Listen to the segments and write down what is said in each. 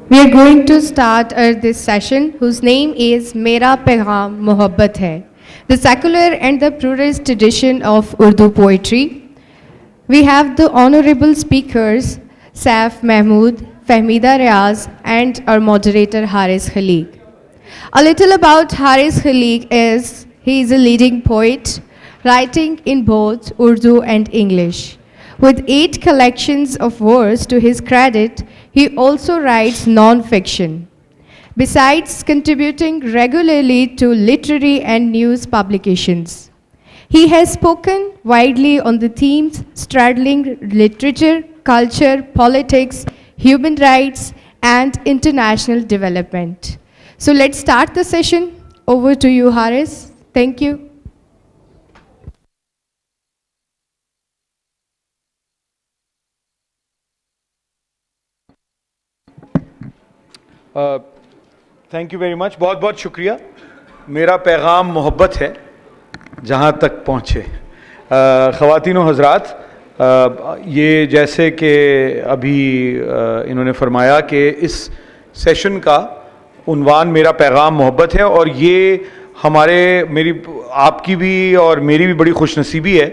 We are going to start this session whose name is Mera Pegham Mohabbat Hai, the secular and the pluralist tradition of Urdu poetry. We have the honorable speakers Saif Mahmood, Fahmida Riaz and our moderator Haris Khaliq. A little about Haris Khaliq is he is a leading poet writing in both Urdu and English. With 8 collections of verse to his credit, he also writes non-fiction, besides contributing regularly to literary and news publications. He has spoken widely on the themes straddling literature, culture, politics, human rights, and international development. So let's start the session. Over to you, Haris. Thank you. Thank you very much. بہت بہت شکریہ. میرا پیغام محبت ہے جہاں تک پہنچے. خواتین و حضرات، یہ جیسے کہ ابھی انہوں نے فرمایا کہ اس سیشن کا عنوان میرا پیغام محبت ہے، اور یہ میری آپ کی بھی اور میری بھی بڑی خوش نصیبی ہے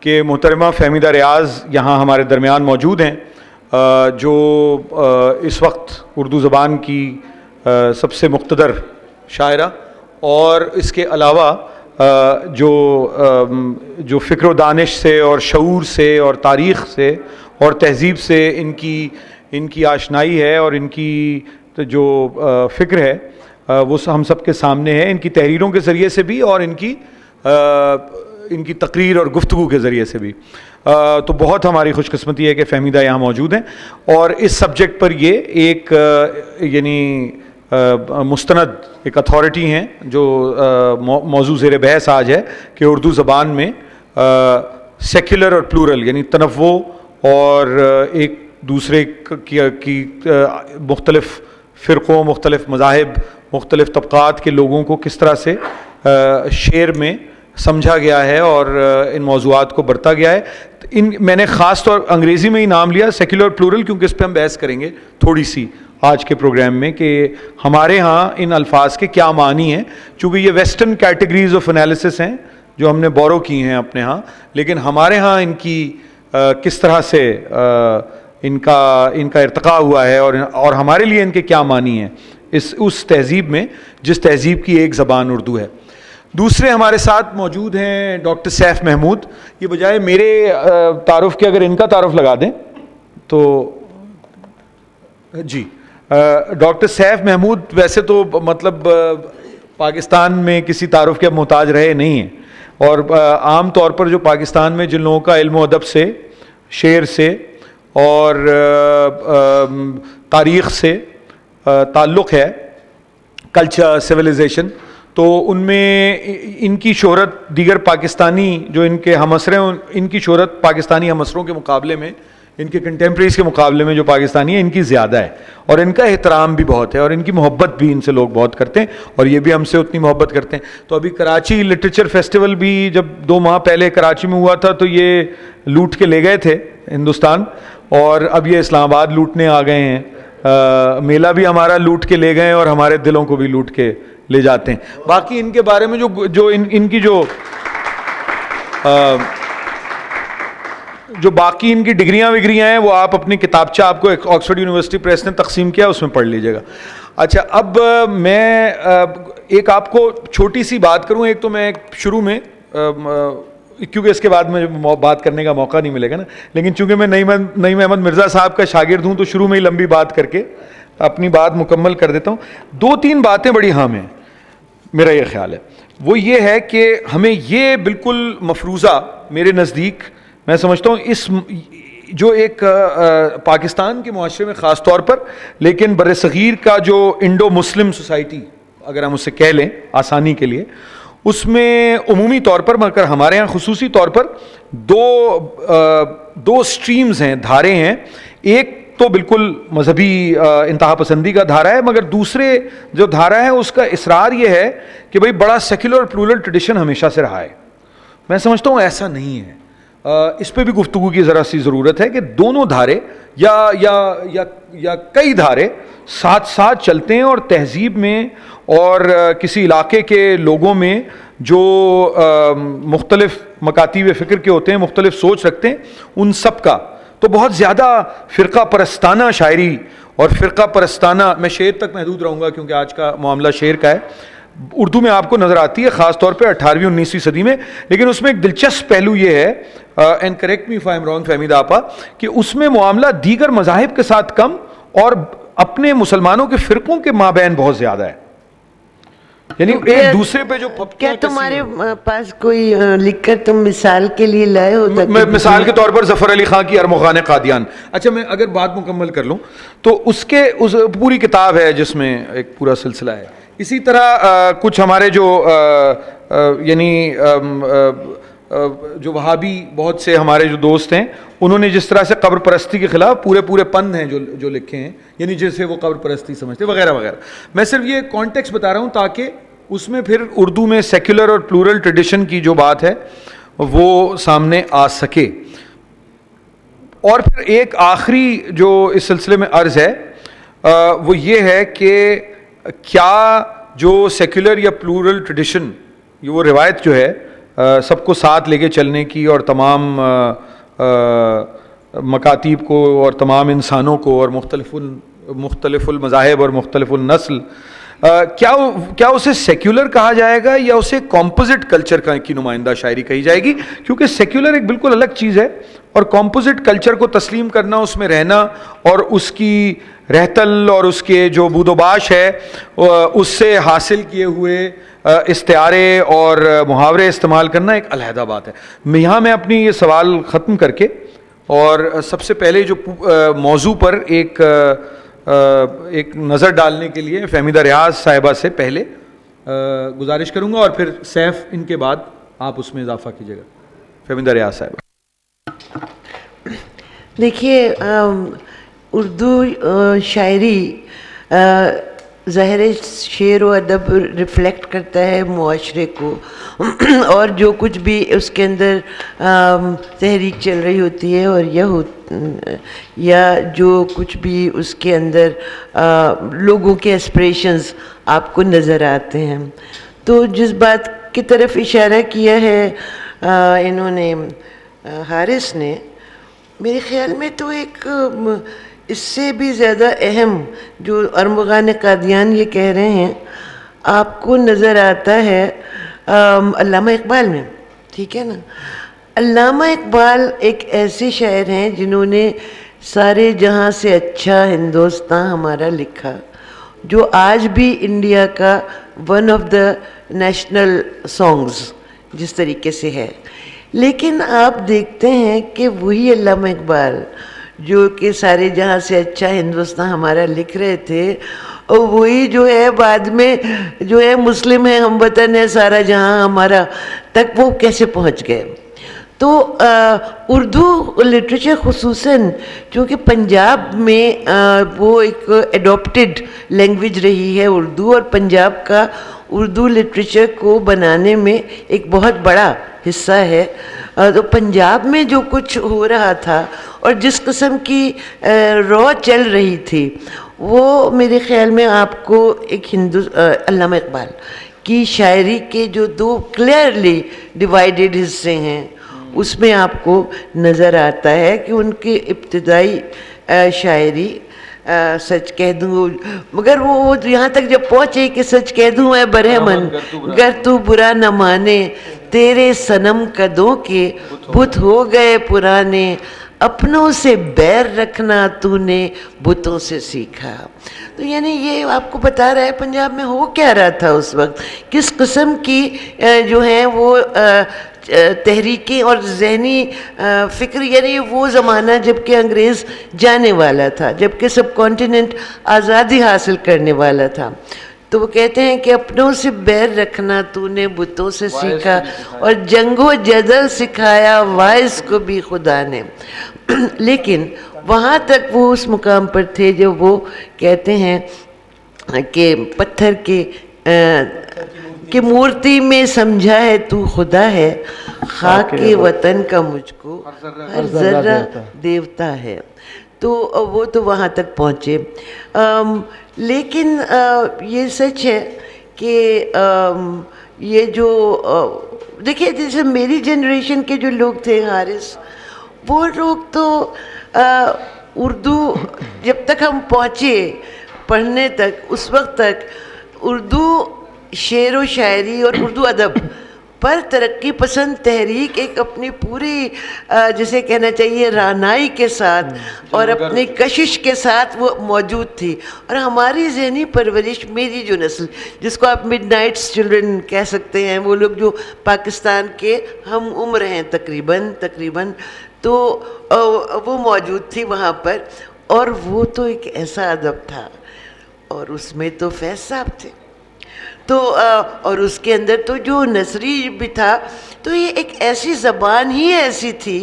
کہ محترمہ فہمیدہ ریاض یہاں ہمارے درمیان موجود ہیں، جو اس وقت اردو زبان کی سب سے مقتدر شاعرہ، اور اس کے علاوہ جو فکر و دانش سے اور شعور سے اور تاریخ سے اور تہذیب سے ان کی آشنائی ہے، اور ان کی جو فکر ہے وہ ہم سب کے سامنے ہے، ان کی تحریروں کے ذریعے سے بھی اور ان کی تقریر اور گفتگو کے ذریعے سے بھی. تو بہت ہماری خوش قسمتی ہے کہ فہمیدہ یہاں موجود ہیں، اور اس سبجیکٹ پر یہ ایک یعنی مستند ایک اتھارٹی ہیں جو موضوع زیر بحث آج ہے کہ اردو زبان میں سیکولر اور پلورل یعنی تنوع اور ایک دوسرے کی مختلف فرقوں، مختلف مذاہب، مختلف طبقات کے لوگوں کو کس طرح سے شعر میں سمجھا گیا ہے اور ان موضوعات کو برتا گیا ہے. میں نے خاص طور انگریزی میں ہی نام لیا سیکولر پلورل، کیونکہ اس پہ ہم بحث کریں گے تھوڑی سی آج کے پروگرام میں کہ ہمارے ہاں ان الفاظ کے کیا معنی ہیں، چونکہ یہ ویسٹرن کیٹیگریز آف انالیسس ہیں جو ہم نے بورو کی ہیں اپنے ہاں، لیکن ہمارے ہاں ان کی کس طرح سے ان کا ارتقاء ہوا ہے اور ہمارے لیے ان کے کیا معنی ہیں اس تہذیب میں جس تہذیب کی ایک زبان اردو ہے. دوسرے ہمارے ساتھ موجود ہیں ڈاکٹر سیف محمود. یہ بجائے میرے تعارف کے اگر ان کا تعارف لگا دیں تو جی. ڈاکٹر سیف محمود ویسے تو مطلب پاکستان میں کسی تعارف کے اب محتاج رہے نہیں ہیں، اور عام طور پر جو پاکستان میں جن لوگوں کا علم و ادب سے، شعر سے اور تاریخ سے تعلق ہے، کلچر، سویلائزیشن، تو ان میں ان کی شہرت دیگر پاکستانی جو ان کے ہم عصر ہیں ان کی شہرت پاکستانی ہم عصروں کے مقابلے میں، ان کے کنٹمپریز کے مقابلے میں جو پاکستانی ہیں ان کی زیادہ ہے، اور ان کا احترام بھی بہت ہے، اور ان کی محبت بھی ان سے لوگ بہت کرتے ہیں، اور یہ بھی ہم سے اتنی محبت کرتے ہیں. تو ابھی کراچی لٹریچر فیسٹیول بھی جب 2 ماہ پہلے کراچی میں ہوا تھا تو یہ لوٹ کے لے گئے تھے ہندوستان، اور اب یہ اسلام آباد لوٹنے آ گئے ہیں. میلہ بھی ہمارا لوٹ کے لے گئے اور ہمارے دلوں کو بھی لوٹ کے لے جاتے ہیں. باقی ان کے بارے میں جو ان کی جو باقی ان کی ڈگریاں وگریاں ہیں وہ آپ اپنی کتابچہ آپ کو آکسفورڈ یونیورسٹی پریس نے تقسیم کیا، اس میں پڑھ لیجیے گا. اچھا، اب میں ایک آپ کو چھوٹی سی بات کروں. ایک تو میں شروع میں کیونکہ اس کے بعد میں بات کرنے کا موقع نہیں ملے گا نا، لیکن چونکہ میں نعیم احمد مرزا صاحب کا شاگرد ہوں تو شروع میں ہی لمبی بات کر کے اپنی بات مکمل کر دیتا ہوں. 2-3 باتیں بڑی اہم ہیں میرا یہ خیال ہے. وہ یہ ہے کہ ہمیں یہ بالکل مفروضہ میرے نزدیک میں سمجھتا ہوں اس جو ایک پاکستان کے معاشرے میں خاص طور پر، لیکن بر صغیر کا جو انڈو مسلم سوسائٹی اگر ہم اسے کہہ لیں آسانی کے لیے، اس میں عمومی طور پر مگر ہمارے ہاں خصوصی طور پر دو سٹریمز ہیں، دھارے ہیں. ایک تو بالکل مذہبی انتہا پسندی کا دھارا ہے، مگر دوسرے جو دھارا ہے اس کا اصرار یہ ہے کہ بھئی بڑا سیکولر پلورل ٹریڈیشن ہمیشہ سے رہا ہے. میں سمجھتا ہوں ایسا نہیں ہے. اس پہ بھی گفتگو کی ذرا سی ضرورت ہے کہ دونوں دھارے یا کئی دھارے ساتھ ساتھ چلتے ہیں اور تہذیب میں اور کسی علاقے کے لوگوں میں جو مختلف مکاتیب فکر کے ہوتے ہیں, مختلف سوچ رکھتے ہیں, ان سب کا تو بہت زیادہ فرقہ پرستانہ شاعری اور فرقہ پرستانہ, میں شعر تک محدود رہوں گا کیونکہ آج کا معاملہ شعر کا ہے, اردو میں آپ کو نظر آتی ہے خاص طور پہ 18ویں 19ویں صدی میں. لیکن اس میں ایک دلچسپ پہلو یہ ہے, and correct me if I am wrong Fahmida آپا, کہ اس میں معاملہ دیگر مذاہب کے ساتھ کم اور اپنے مسلمانوں کے فرقوں کے مابین بہت زیادہ ہے, یعنی ایک دوسرے پہ جو کیا تمہارے پاس کوئی لکھ کر تم مثال کے لیے لائے ہو؟ مثال کے طور پر ظفر علی خان کی ارمغان قادیان. اچھا میں اگر بات مکمل کر لوں تو اس پوری کتاب ہے جس میں ایک پورا سلسلہ ہے. اسی طرح کچھ ہمارے جو یعنی جو وہابی بہت سے ہمارے جو دوست ہیں, انہوں نے جس طرح سے قبر پرستی کے خلاف پورے پند ہیں جو لکھے ہیں, یعنی جیسے وہ قبر پرستی سمجھتے وغیرہ وغیرہ. میں صرف یہ کانٹیکسٹ بتا رہا ہوں تاکہ اس میں پھر اردو میں سیکولر اور پلورل ٹریڈیشن کی جو بات ہے وہ سامنے آ سکے. اور پھر ایک آخری جو اس سلسلے میں عرض ہے وہ یہ ہے کہ کیا جو سیکولر یا پلورل ٹریڈیشن, یہ وہ روایت جو ہے سب کو ساتھ لے کے چلنے کی اور تمام مکاتیب کو اور تمام انسانوں کو اور مختلف المذاہب اور مختلف النسل, کیا اسے سیکولر کہا جائے گا یا اسے کمپوزٹ کلچر کی نمائندہ شاعری کہی جائے گی؟ کیونکہ سیکولر ایک بالکل الگ چیز ہے اور کمپوزٹ کلچر کو تسلیم کرنا, اس میں رہنا اور اس کی رہتل اور اس کے جو بود و باش ہے اس سے حاصل کیے ہوئے استعارے اور محاورے استعمال کرنا ایک علیحدہ بات ہے. یہاں میں اپنی یہ سوال ختم کر کے اور سب سے پہلے جو موضوع پر ایک نظر ڈالنے کے لیے فہمیدہ ریاض صاحبہ سے پہلے گزارش کروں گا, اور پھر سیف ان کے بعد آپ اس میں اضافہ کیجیے گا. فہمیدہ ریاض صاحبہ. دیکھیے, اردو شاعری ظاہر شعر و ادب ریفلیکٹ کرتا ہے معاشرے کو, اور جو کچھ بھی اس کے اندر تحریک چل رہی ہوتی ہے اور یا جو کچھ بھی اس کے اندر لوگوں کے ایسپریشنز آپ کو نظر آتے ہیں. تو جس بات کی طرف اشارہ کیا ہے انہوں نے, حارث نے, میرے خیال میں تو ایک اس سے بھی زیادہ اہم جو ارمغان قادیان یہ کہہ رہے ہیں آپ کو نظر آتا ہے علامہ اقبال میں. ٹھیک ہے نا, علامہ اقبال ایک ایسے شاعر ہیں جنہوں نے سارے جہاں سے اچھا ہندوستان ہمارا لکھا, جو آج بھی انڈیا کا one of the national songs جس طریقے سے ہے. لیکن آپ دیکھتے ہیں کہ وہی علامہ اقبال جو کہ سارے جہاں سے اچھا ہندوستان ہمارا لکھ رہے تھے, اور وہی جو ہے بعد میں جو ہے مسلم ہے, ہم وطن ہے سارا جہاں ہمارا, تک وہ کیسے پہنچ گئے. تو اردو لٹریچر خصوصاً چونکہ پنجاب میں وہ ایک ایڈاپٹیڈ لینگویج رہی ہے اردو, اور پنجاب کا اردو لٹریچر کو بنانے میں ایک بہت بڑا حصہ ہے. تو پنجاب میں جو کچھ ہو رہا تھا اور جس قسم کی رو چل رہی تھی, وہ میرے خیال میں آپ کو ایک علامہ اقبال کی شاعری کے جو دو کلیئرلی ڈیوائیڈڈ حصے ہیں اس میں آپ کو نظر آتا ہے کہ ان کی ابتدائی شاعری سچ کہہ دوں, مگر وہ یہاں تک جب پہنچے کہ سچ کہہ دوں اے برہمن گر تو برا نہ مانے, تیرے صنم قدوں کے بت ہو گئے پرانے, اپنوں سے بیر رکھنا تو نے بتوں سے سیکھا. تو یعنی یہ آپ کو بتا رہا ہے پنجاب میں ہو کیا رہا تھا اس وقت, کس قسم کی جو ہیں وہ تحریکیں اور ذہنی فکر, یعنی وہ زمانہ جب کہ انگریز جانے والا تھا, جب کہ سب کانٹیننٹ آزادی حاصل کرنے والا تھا. تو وہ کہتے ہیں کہ اپنوں سے بیر رکھنا تو نے بتوں سے سیکھا, اور جنگ و جدل سکھایا وائس کو بھی خدا نے. لیکن وہاں تک وہ اس مقام پر تھے جب وہ کہتے ہیں کہ پتھر کے کہ مورتی میں سمجھا ہے تو خدا ہے, خاک کے وطن کا مجھ کو ہر ذرہ دیوتا ہے. تو وہ تو وہاں تک پہنچے. لیکن یہ سچ ہے کہ یہ جو دیکھیے, جیسے میری جنریشن کے جو لوگ تھے حارث, وہ لوگ تو اردو جب تک ہم پہنچے پڑھنے تک, اس وقت تک اردو شعر و شاعری اور اردو ادب پر ترقی پسند تحریک ایک اپنی پوری جسے کہنا چاہیے رعنائی کے ساتھ اور اپنی کشش کے ساتھ وہ موجود تھی. اور ہماری ذہنی پرورش, میری جو نسل جس کو آپ مڈ نائٹس چلڈرن کہہ سکتے ہیں, وہ لوگ جو پاکستان کے ہم عمر ہیں تقریباً, تو وہ موجود تھی وہاں پر. اور وہ تو ایک ایسا ادب تھا, اور اس میں تو فیض صاحب تھے, تو اور اس کے اندر تو جو نثری بھی تھا. تو یہ ایک ایسی زبان ہی ایسی تھی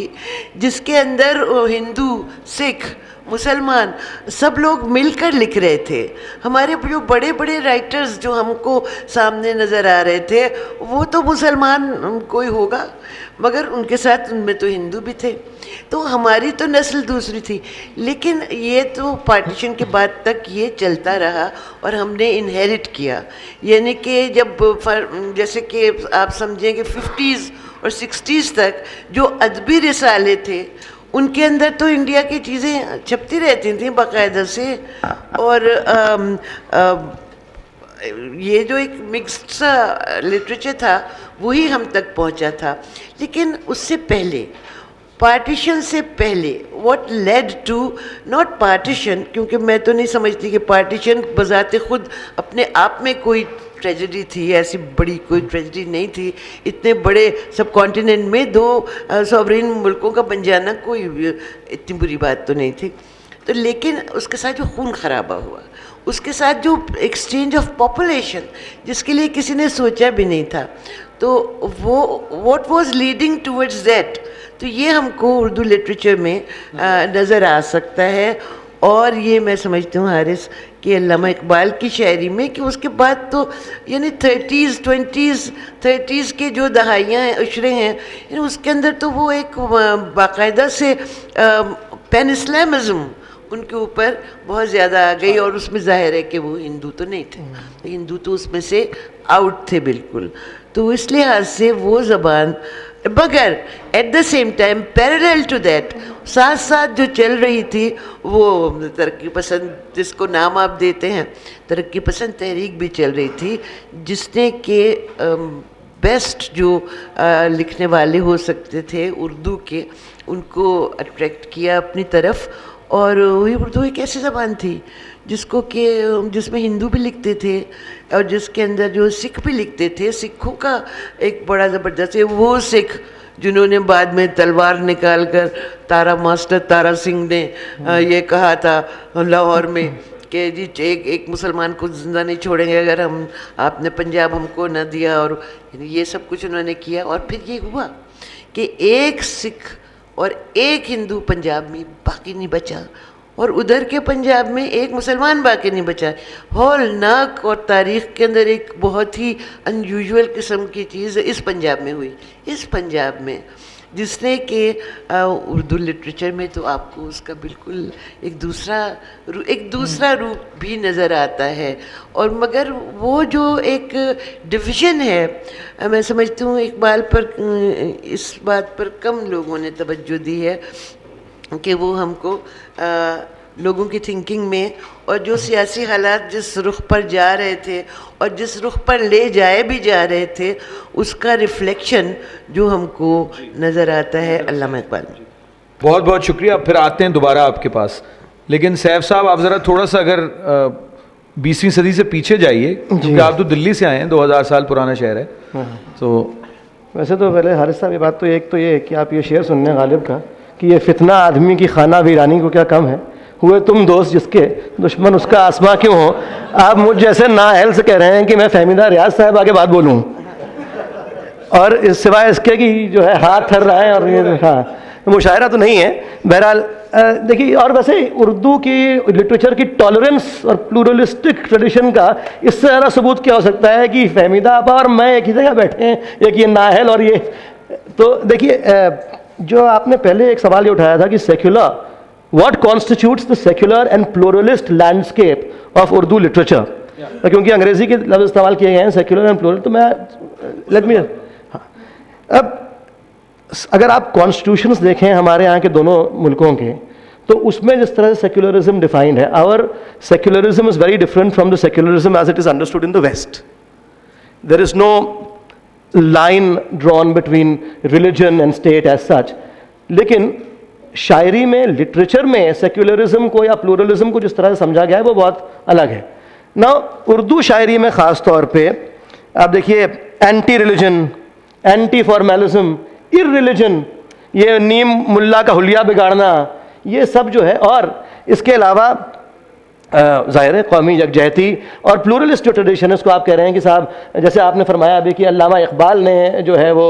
جس کے اندر ہندو, سکھ, مسلمان سب لوگ مل کر لکھ رہے تھے. ہمارے جو بڑے بڑے رائٹرز جو ہم کو سامنے نظر آ رہے تھے, وہ تو مسلمان کوئی ہوگا, مگر ان کے ساتھ ان میں تو ہندو بھی تھے. تو ہماری تو نسل دوسری تھی. لیکن یہ تو پارٹیشن کے بعد تک یہ چلتا رہا اور ہم نے انہیریٹ کیا. یعنی کہ جب جیسے کہ آپ سمجھیں کہ 50s اور 60s تک جو ادبی رسالے تھے, ان کے اندر تو انڈیا کی چیزیں چھپتی رہتی تھیں باقاعدہ سے. اور یہ جو ایک مکسڈ سا لٹریچر تھا وہی ہم تک پہنچا تھا. لیکن اس سے پہلے, پارٹیشن سے پہلے, what lead to not partition, کیونکہ میں تو نہیں سمجھتی کہ پارٹیشن بذات خود اپنے آپ میں کوئی ٹریجڈی تھی, ایسی بڑی کوئی ٹریجڈی نہیں تھی. اتنے بڑے سب کانٹیننٹ میں 2 سوورین ملکوں کا بن جانا کوئی اتنی بری بات تو نہیں تھی. تو لیکن اس کے ساتھ جو خون خرابہ ہوا, اس کے ساتھ جو ایکسچینج آف پاپولیشن جس کے لیے کسی نے سوچا بھی نہیں تھا, تو وہ what was leading towards that, تو یہ ہم کو اردو لٹریچر میں نظر آ سکتا ہے. اور یہ میں سمجھتی ہوں حارث کہ علامہ اقبال کی شاعری میں, کہ اس کے بعد تو یعنی 30s 20s 30s کے جو دہائیاں ہیں, عشرے ہیں, یعنی اس کے اندر تو وہ ایک باقاعدہ سے پین اسلامزم ان کے اوپر بہت زیادہ آ گئی. اور اس میں ظاہر ہے کہ وہ ہندو تو نہیں تھے, ہندو تو اس میں سے آؤٹ تھے بالکل. تو اس لحاظ سے وہ زبان, مگر at the same time parallel to that ساتھ ساتھ جو چل رہی تھی وہ ترقی پسند, جس کو نام آپ دیتے ہیں ترقی پسند تحریک بھی چل رہی تھی, جس نے کہ بیسٹ جو لکھنے والے ہو سکتے تھے اردو کے, ان کو اٹریکٹ کیا اپنی طرف. اور وہی اردو ایک ایسی زبان تھی جس کو کہ جس میں ہندو بھی لکھتے تھے اور جس کے اندر جو سکھ بھی لکھتے تھے. سکھوں کا ایک بڑا زبردست ہے, وہ سکھ جنہوں نے بعد میں تلوار نکال کر ماسٹر تارا سنگھ نے یہ کہا تھا لاہور میں کہ جی ایک مسلمان کو زندہ نہیں چھوڑیں گے اگر آپ نے پنجاب ہم کو نہ دیا. اور یہ سب کچھ انہوں نے کیا. اور پھر یہ ہوا کہ ایک سکھ اور ایک ہندو پنجاب میں باقی نہیں بچا, اور ادھر کے پنجاب میں ایک مسلمان باقی نہیں بچا. ہولناک اور تاریخ کے اندر ایک بہت ہی انیوژول قسم کی چیز اس پنجاب میں ہوئی, اس پنجاب میں, جس نے کہ اردو لٹریچر میں تو آپ کو اس کا بالکل ایک دوسرا روپ بھی نظر آتا ہے. اور مگر وہ جو ایک ڈویژن ہے, میں سمجھتی ہوں اقبال پر اس بات پر کم لوگوں نے توجہ دی ہے کہ وہ ہم کو لوگوں کی تھنکنگ میں اور جو سیاسی حالات جس رخ پر جا رہے تھے اور جس رخ پر لے جائے بھی جا رہے تھے, اس کا ریفلیکشن جو ہم کو نظر آتا ہے علامہ اقبال. بہت بہت شکریہ. پھر آتے ہیں دوبارہ آپ کے پاس, لیکن سیف صاحب آپ ذرا تھوڑا سا اگر 20ویں صدی سے پیچھے جائیے, کیونکہ آپ تو دلی سے آئے ہیں, 2000 سال پرانا شہر ہے. تو ویسے تو پہلے حارث صاحب یہ بات تو ایک تو یہ ہے کہ آپ یہ شعر سننے غالب کا کہ یہ فتنہ آدمی کی خانہ ویرانی کو کیا کم ہے, ہوئے تم دوست جس کے دشمن اس کا آسماں کیوں ہو. آپ مجھ جیسے نااہل سے کہہ رہے ہیں کہ میں فہمیدہ ریاض صاحب آگے بات بولوں, اور سوائے اس کے کہ جو ہے ہاتھ تھر رہا ہے. اور یہ ہاں مشاعرہ تو نہیں ہے. بہرحال دیکھیے، اور ویسے اردو کی لٹریچر کی ٹالرنس اور پلورلسٹک ٹریڈیشن کا اس سے زیادہ ثبوت کیا ہو سکتا ہے کہ فہمیدہ آپا اور میں ایک ہی جگہ بیٹھے ہیں، ایک یہ نااہل اور یہ. تو دیکھیے جو آپ نے پہلے ایک سوال یہ اٹھایا تھا کہ secular, what constitutes the secular and pluralist landscape of Urdu literature, کیونکہ انگریزی کے لفظ استعمال کیے گئے ہیں سیکولر اینڈ پلورل. تو میں لیٹ می، اب اگر آپ کانسٹیٹیوشنس دیکھیں ہمارے یہاں کے دونوں ملکوں کے، تو اس میں جس طرح سے سیکولرزم ڈیفائنڈ ہے، our secularism is very different from the secularism as it is understood in the west. There is no line drawn between religion and state as such. لیکن شاعری میں، لٹریچر میں سیکولرزم کو یا پلورلزم کو جس طرح سے سمجھا گیا ہے وہ بہت الگ ہے. نا اردو شاعری میں خاص طور پہ آپ دیکھیے اینٹی ریلیجن، اینٹی فارمیلزم، ار ریلیجن، یہ نیم ملا کا حلیہ بگاڑنا، یہ سب جو ہے، اور اس کے علاوہ ظاہر ہے قومی یکجہتی اور پلورلسٹ جو ٹریڈیشن ہے اس کو آپ کہہ رہے ہیں کہ صاحب جیسے آپ نے فرمایا ابھی کہ علامہ اقبال نے جو ہے وہ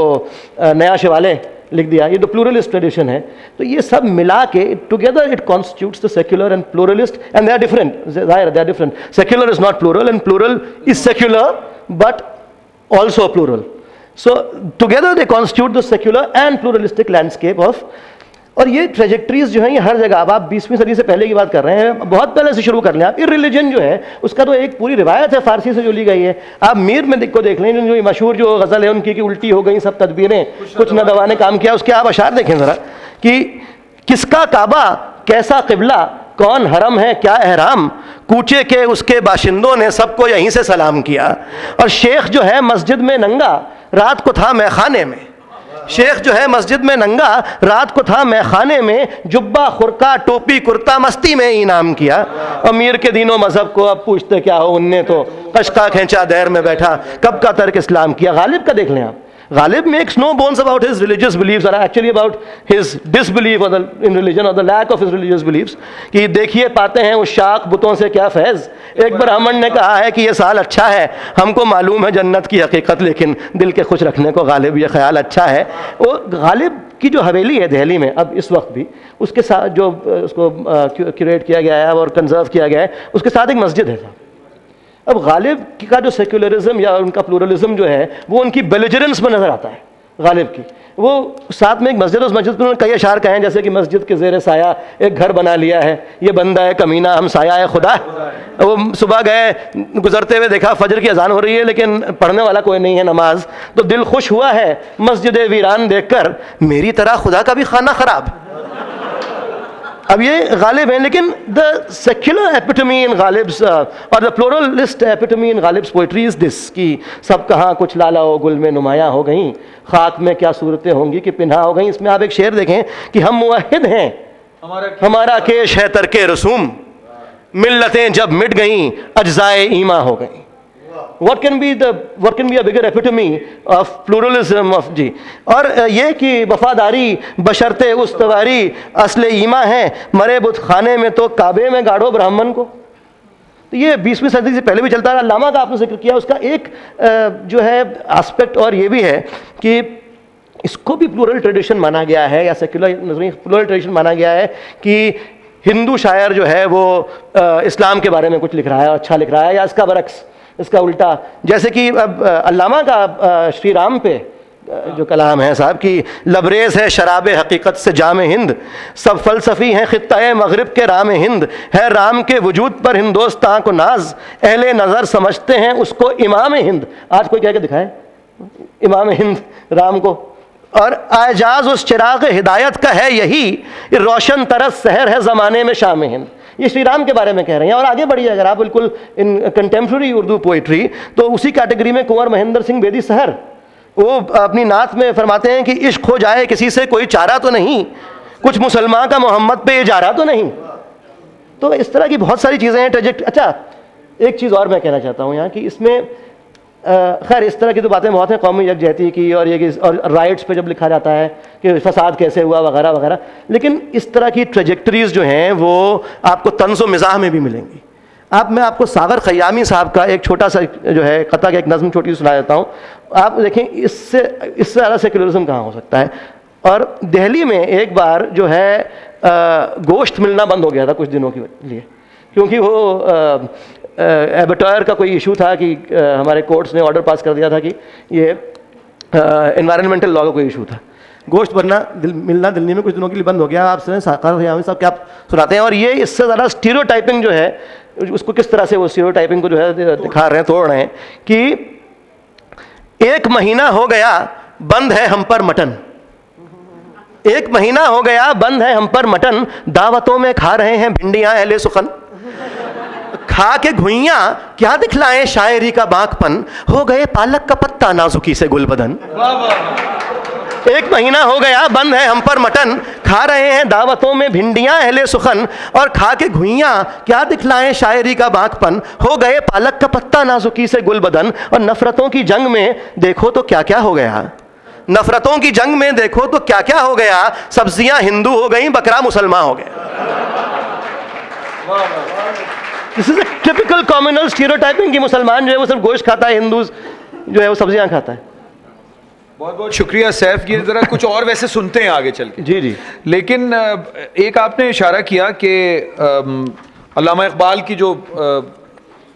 نیا شوالے لکھ دیا، یہ تو پلورلسٹ ٹریڈیشن ہے. تو یہ سب ملا کے together it constitutes the secular and pluralist and they are different. ظاہر they are different. Secular is not plural and plural is secular but also plural. So together they constitute the secular and pluralistic landscape of. اور یہ trajectories جو ہیں یہ ہر جگہ، اب آپ 20ویں صدی سے پہلے کی بات کر رہے ہیں، بہت پہلے سے شروع کر لیں آپ. یہ ریلیجن جو ہے اس کا تو ایک پوری روایت ہے فارسی سے جو لی گئی ہے. آپ میر میں کو دیکھ لیں، جو مشہور جو غزل ہے ان کی کہ الٹی ہو گئی سب تدبیریں، کچھ نہ دوا نے کام کیا. اس کے آپ اشعار دیکھیں ذرا کہ کس کا کعبہ، کیسا قبلہ، کون حرم ہے کیا احرام، کوچے کے اس کے باشندوں نے سب کو یہیں سے سلام کیا. اور شیخ جو ہے مسجد میں ننگا رات کو تھا میں خانے میں، شیخ جو ہے مسجد میں ننگا رات کو تھا میں خانے میں، جبہ خرقہ ٹوپی کرتا مستی میں انعام کیا. امیر کے دین و مذہب کو اب پوچھتے کیا ہو، ان نے تو قشقہ کھینچا دیر میں بیٹھا، کب کا ترک اسلام کیا. غالب کا دیکھ لیں آپ، غالب makes no bones about his religious beliefs or actually about his disbelief or in religion or the lack of his religious beliefs. کہ دیکھیے پاتے ہیں اس شاخ بتوں سے کیا فیض. ایک برہمن نے کہا ہے کہ یہ سال اچھا ہے، ہم کو معلوم ہے جنت کی حقیقت لیکن دل کے خوش رکھنے کو غالب یہ خیال اچھا ہے. وہ غالب کی جو حویلی ہے دہلی میں اب اس وقت بھی، اس کے ساتھ جو اس کو کیوریٹ کیا گیا ہے اور کنزرو کیا گیا ہے، اس کے ساتھ ایک مسجد ہے. اب غالب کا جو سیکولرزم یا ان کا پلورلزم جو ہے وہ ان کی بیلیجرنس میں نظر آتا ہے. غالب کی وہ ساتھ میں ایک مسجد، اس مسجد پر کئی اشعار کہے ہیں جیسے کہ مسجد کے زیر سایہ ایک گھر بنا لیا ہے، یہ بندہ ہے کمینہ ہم سایہ ہے خدا. وہ صبح گئے، گزرتے ہوئے دیکھا فجر کی اذان ہو رہی ہے لیکن پڑھنے والا کوئی نہیں ہے نماز، تو دل خوش ہوا ہے مسجد ویران دیکھ کر، میری طرح خدا کا بھی خانہ خراب. اب یہ غالب ہیں، لیکن دا سیکولر ایپیٹمی ان غالبس اور دا پلورلسٹ ایپیٹمی ان غالبس پوئٹری از دس کہ سب کہاں کچھ لالا و گل میں نمایاں ہو گئیں، خاک میں کیا صورتیں ہوں گی کہ پنہا ہو گئیں. اس میں آپ ایک شعر دیکھیں کہ ہم موحد ہیں ہمارا کیش ہے ترک رسوم، ملتیں جب مٹ گئیں اجزائے ایماں ہو گئیں. What can be a bigger epitome of pluralism of جی. اور یہ کہ وفاداری بشرط استواری اصل ایماں ہے، مرے بت خانے میں تو کعبے میں گاڑو برہمن کو. تو یہ 20ویں صدی سے پہلے بھی چلتا ہے. علامہ کا آپ نے ذکر کیا، اس کا ایک جو ہے اسپیکٹ اور یہ بھی ہے کہ اس کو بھی پلورل ٹریڈیشن مانا گیا ہے یا سیکولر پلورل ٹریڈیشن مانا گیا ہے کہ ہندو شاعر جو ہے وہ اسلام کے بارے میں کچھ لکھ رہا ہے، اچھا لکھ رہا ہے، یا اس کا برعکس، اس کا الٹا. جیسے کہ اب علامہ کا شری رام پہ جو کلام ہے صاحب کی، لبریز ہے شراب حقیقت سے جام ہند، سب فلسفی ہیں خطہ مغرب کے رام ہند، ہے رام کے وجود پر ہندوستان کو ناز، اہل نظر سمجھتے ہیں اس کو امام ہند. آج کوئی کہہ کے دکھائے امام ہند رام کو. اور اعجاز اس چراغ ہدایت کا ہے یہی، روشن طرز سحر ہے زمانے میں شام ہند. یہ شری رام کے بارے میں کہہ رہے ہیں. اور آگے بڑھیے اگر آپ بالکل ان کنٹمپرری اردو پوئٹری، تو اسی کیٹیگری میں کنور مہندر سنگھ بیدی سحر، وہ اپنی نعت میں فرماتے ہیں کہ عشق ہو جائے کسی سے کوئی چارہ تو نہیں، کچھ مسلمان کا محمد پہ اجارہ تو نہیں. تو اس طرح کی بہت ساری چیزیں ہیں ٹریجیکٹ. اچھا ایک چیز اور میں کہنا چاہتا ہوں یہاں کہ اس میں خیر اس طرح کی تو باتیں بہت ہیں قومی یکجہتی کی، اور یہ کہ اور رائٹس پہ جب لکھا جاتا ہے کہ فساد کیسے ہوا وغیرہ وغیرہ، لیکن اس طرح کی ٹریجیکٹریز جو ہیں وہ آپ کو طنز و مزاح میں بھی ملیں گی. میں آپ کو ساغر خیامی صاحب کا ایک چھوٹا سا جو ہے قطع کا ایک نظم چھوٹی سنا دیتا ہوں. آپ دیکھیں اس سے زیادہ سیکولرزم کہاں ہو سکتا ہے. اور دہلی میں ایک بار جو ہے گوشت ملنا بند ہو گیا تھا کچھ دنوں کے لیے, کیونکہ وہ ایبٹائر کا کوئی ایشو تھا کہ ہمارے کورٹس نے آرڈر پاس کر دیا تھا کہ یہ انوائرمنٹل لا کا کوئی ایشو تھا. گوشت ملنا دلی میں کچھ دنوں کے لیے بند ہو گیا. آپ سنیں ساقر حیامی صاحب کیا سناتے ہیں, اور یہ اس سے زیادہ اسٹیریو ٹائپنگ جو ہے اس کو کس طرح سے وہ اسٹیریو ٹائپنگ کو جو ہے دکھا رہے ہیں, توڑ رہے ہیں کہ 1 مہینہ ہو گیا بند ہے ہم پر مٹن, 1 مہینہ ہو گیا بند ہے ہم پر مٹن, دعوتوں میں کھا رہے ہیں بھنڈیاں اہل سخن, کھا کے گھوئیاں کیا دکھلائیں شاعری کا باک پن, ہو گئے پالک کا پتا نازکی سے گل بدن. 1 مہینہ ہو گیا بند ہے ہم پر مٹن, کھا رہے ہیں دعوتوں میں بھنڈیاں اہل سخن, اور کھا کے گھوئیاں کیا دکھلائیں شاعری کا باک پن, ہو گئے پالک کا پتا نازکی سے گل بدن. اور نفرتوں کی جنگ میں دیکھو تو کیا کیا ہو گیا, نفرتوں کی جنگ میں دیکھو تو کیا کیا ہو گیا, سبزیاں ہندو ہو گئیں بکرا مسلمان ہو گیا. This is a typical communal stereotyping کہ مسلمان جو ہے وہ صرف گوشت کھاتا ہے, ہندو جو ہے وہ سبزیاں کھاتا ہے. بہت بہت شکریہ سیف. یہ ذرا کچھ اور ویسے سنتے ہیں آگے چل کے. جی جی. لیکن ایک آپ نے اشارہ کیا کہ علامہ اقبال کی جو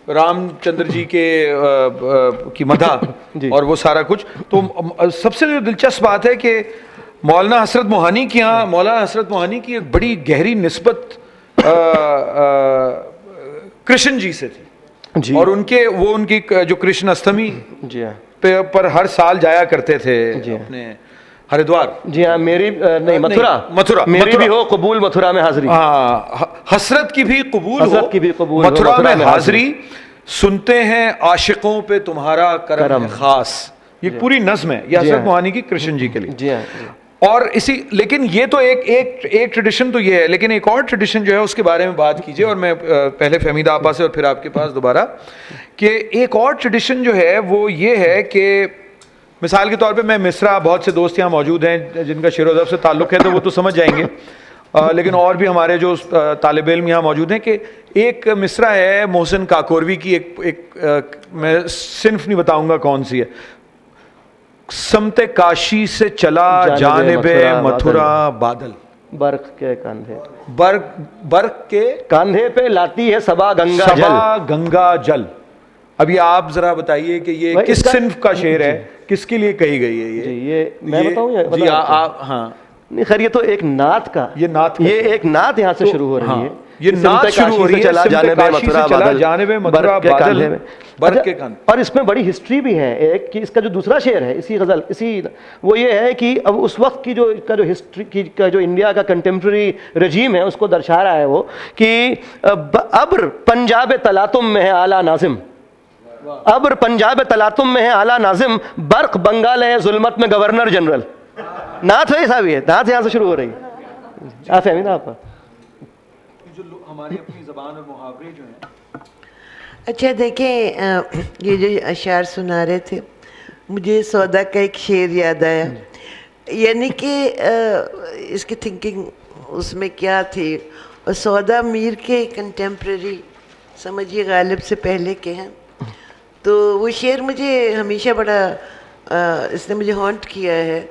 رام چندر جی کے کی مدح اور وہ سارا کچھ, تو سب سے جو دلچسپ بات ہے کہ مولانا حسرت موہانی کی یہاں مولانا حسرت موہانی کی ایک بڑی گہری نسبت کرشن جی سے تھی, اور ان کی جو کرشن استمی پر ہر سال جایا کرتے تھے اپنے ہریدوار. جی ہاں, میری نہیں متھرا میری بھی ہو قبول متھرا میں حاضری. ہاں, حسرت کی بھی قبول متھرا میں حاضری, سنتے ہیں عاشقوں پہ تمہارا کرم خاص. یہ پوری نظم ہے, یہ حسرت موہانی کی کرشن جی کے لیے. جی ہاں. اور لیکن یہ تو ایک ٹریڈیشن تو یہ ہے, لیکن ایک اور ٹریڈیشن جو ہے اس کے بارے میں بات کیجیے. اور میں پہلے فہمید آپا سے اور پھر آپ کے پاس دوبارہ, کہ ایک اور ٹریڈیشن جو ہے وہ یہ ہے کہ مثال کے طور پہ میں مصرا, بہت سے دوست یہاں موجود ہیں جن کا شعر و ادب سے تعلق ہے تو وہ تو سمجھ جائیں گے, لیکن اور بھی ہمارے جو طالب علم یہاں موجود ہیں, کہ ایک مصرا ہے محسن کاکوروی کی, ایک میں صنف نہیں بتاؤں گا کون سی ہے, سمت کاشی سے چلا جانب متھرا بادل, برق کے کاندھے برق کے کاندھے پہ لاتی ہے صبا گنگا جل. ابھی آپ ذرا بتائیے کہ یہ کس صنف کا شعر ہے, کس کے لیے کہی گئی ہے یہ میں بتاؤں یا جی آپ؟ ہاں نہیں خیر, یہ تو ایک نعت کا, یہ ایک نعت یہاں سے شروع ہو رہی ہے. یہ نعت شروع ہو رہی ہے چلا جانب متھرا بادل برق کے کاندھے. اور اس میں بڑی ہسٹری بھی ہے ایک, کہ اس کا جو دوسرا شعر ہے اسی غزل وہ یہ ہے کہ اب اس وقت کی جو ہسٹری کا جو انڈیا کا کنٹمپرری رجیم ہے اس کو درشا رہا ہے وہ, کہ ابر پنجاب تلاتم میں ہے اعلیٰ ناظم, ابر پنجاب تلاتم میں ہے اعلیٰ ناظم, برق بنگال ہے ظلمت میں گورنر جنرل. نعت ہے ایسا بھی ہے, نعت یہاں سے شروع ہو رہی ہے. آپ فہمیں نا آپ جو ہماری اپنی زبان اور محاورے جو ہیں. اچھا دیکھیں, یہ جو اشعار سنا رہے تھے مجھے سودا کا ایک شعر یاد آیا, یعنی کہ اس کی تھنکنگ اس میں کیا تھی. اور سودا میر کے کنٹمپریری سمجھیے غالب سے پہلے کے ہیں, تو وہ شعر مجھے ہمیشہ بڑا اس نے مجھے ہانٹ کیا ہے,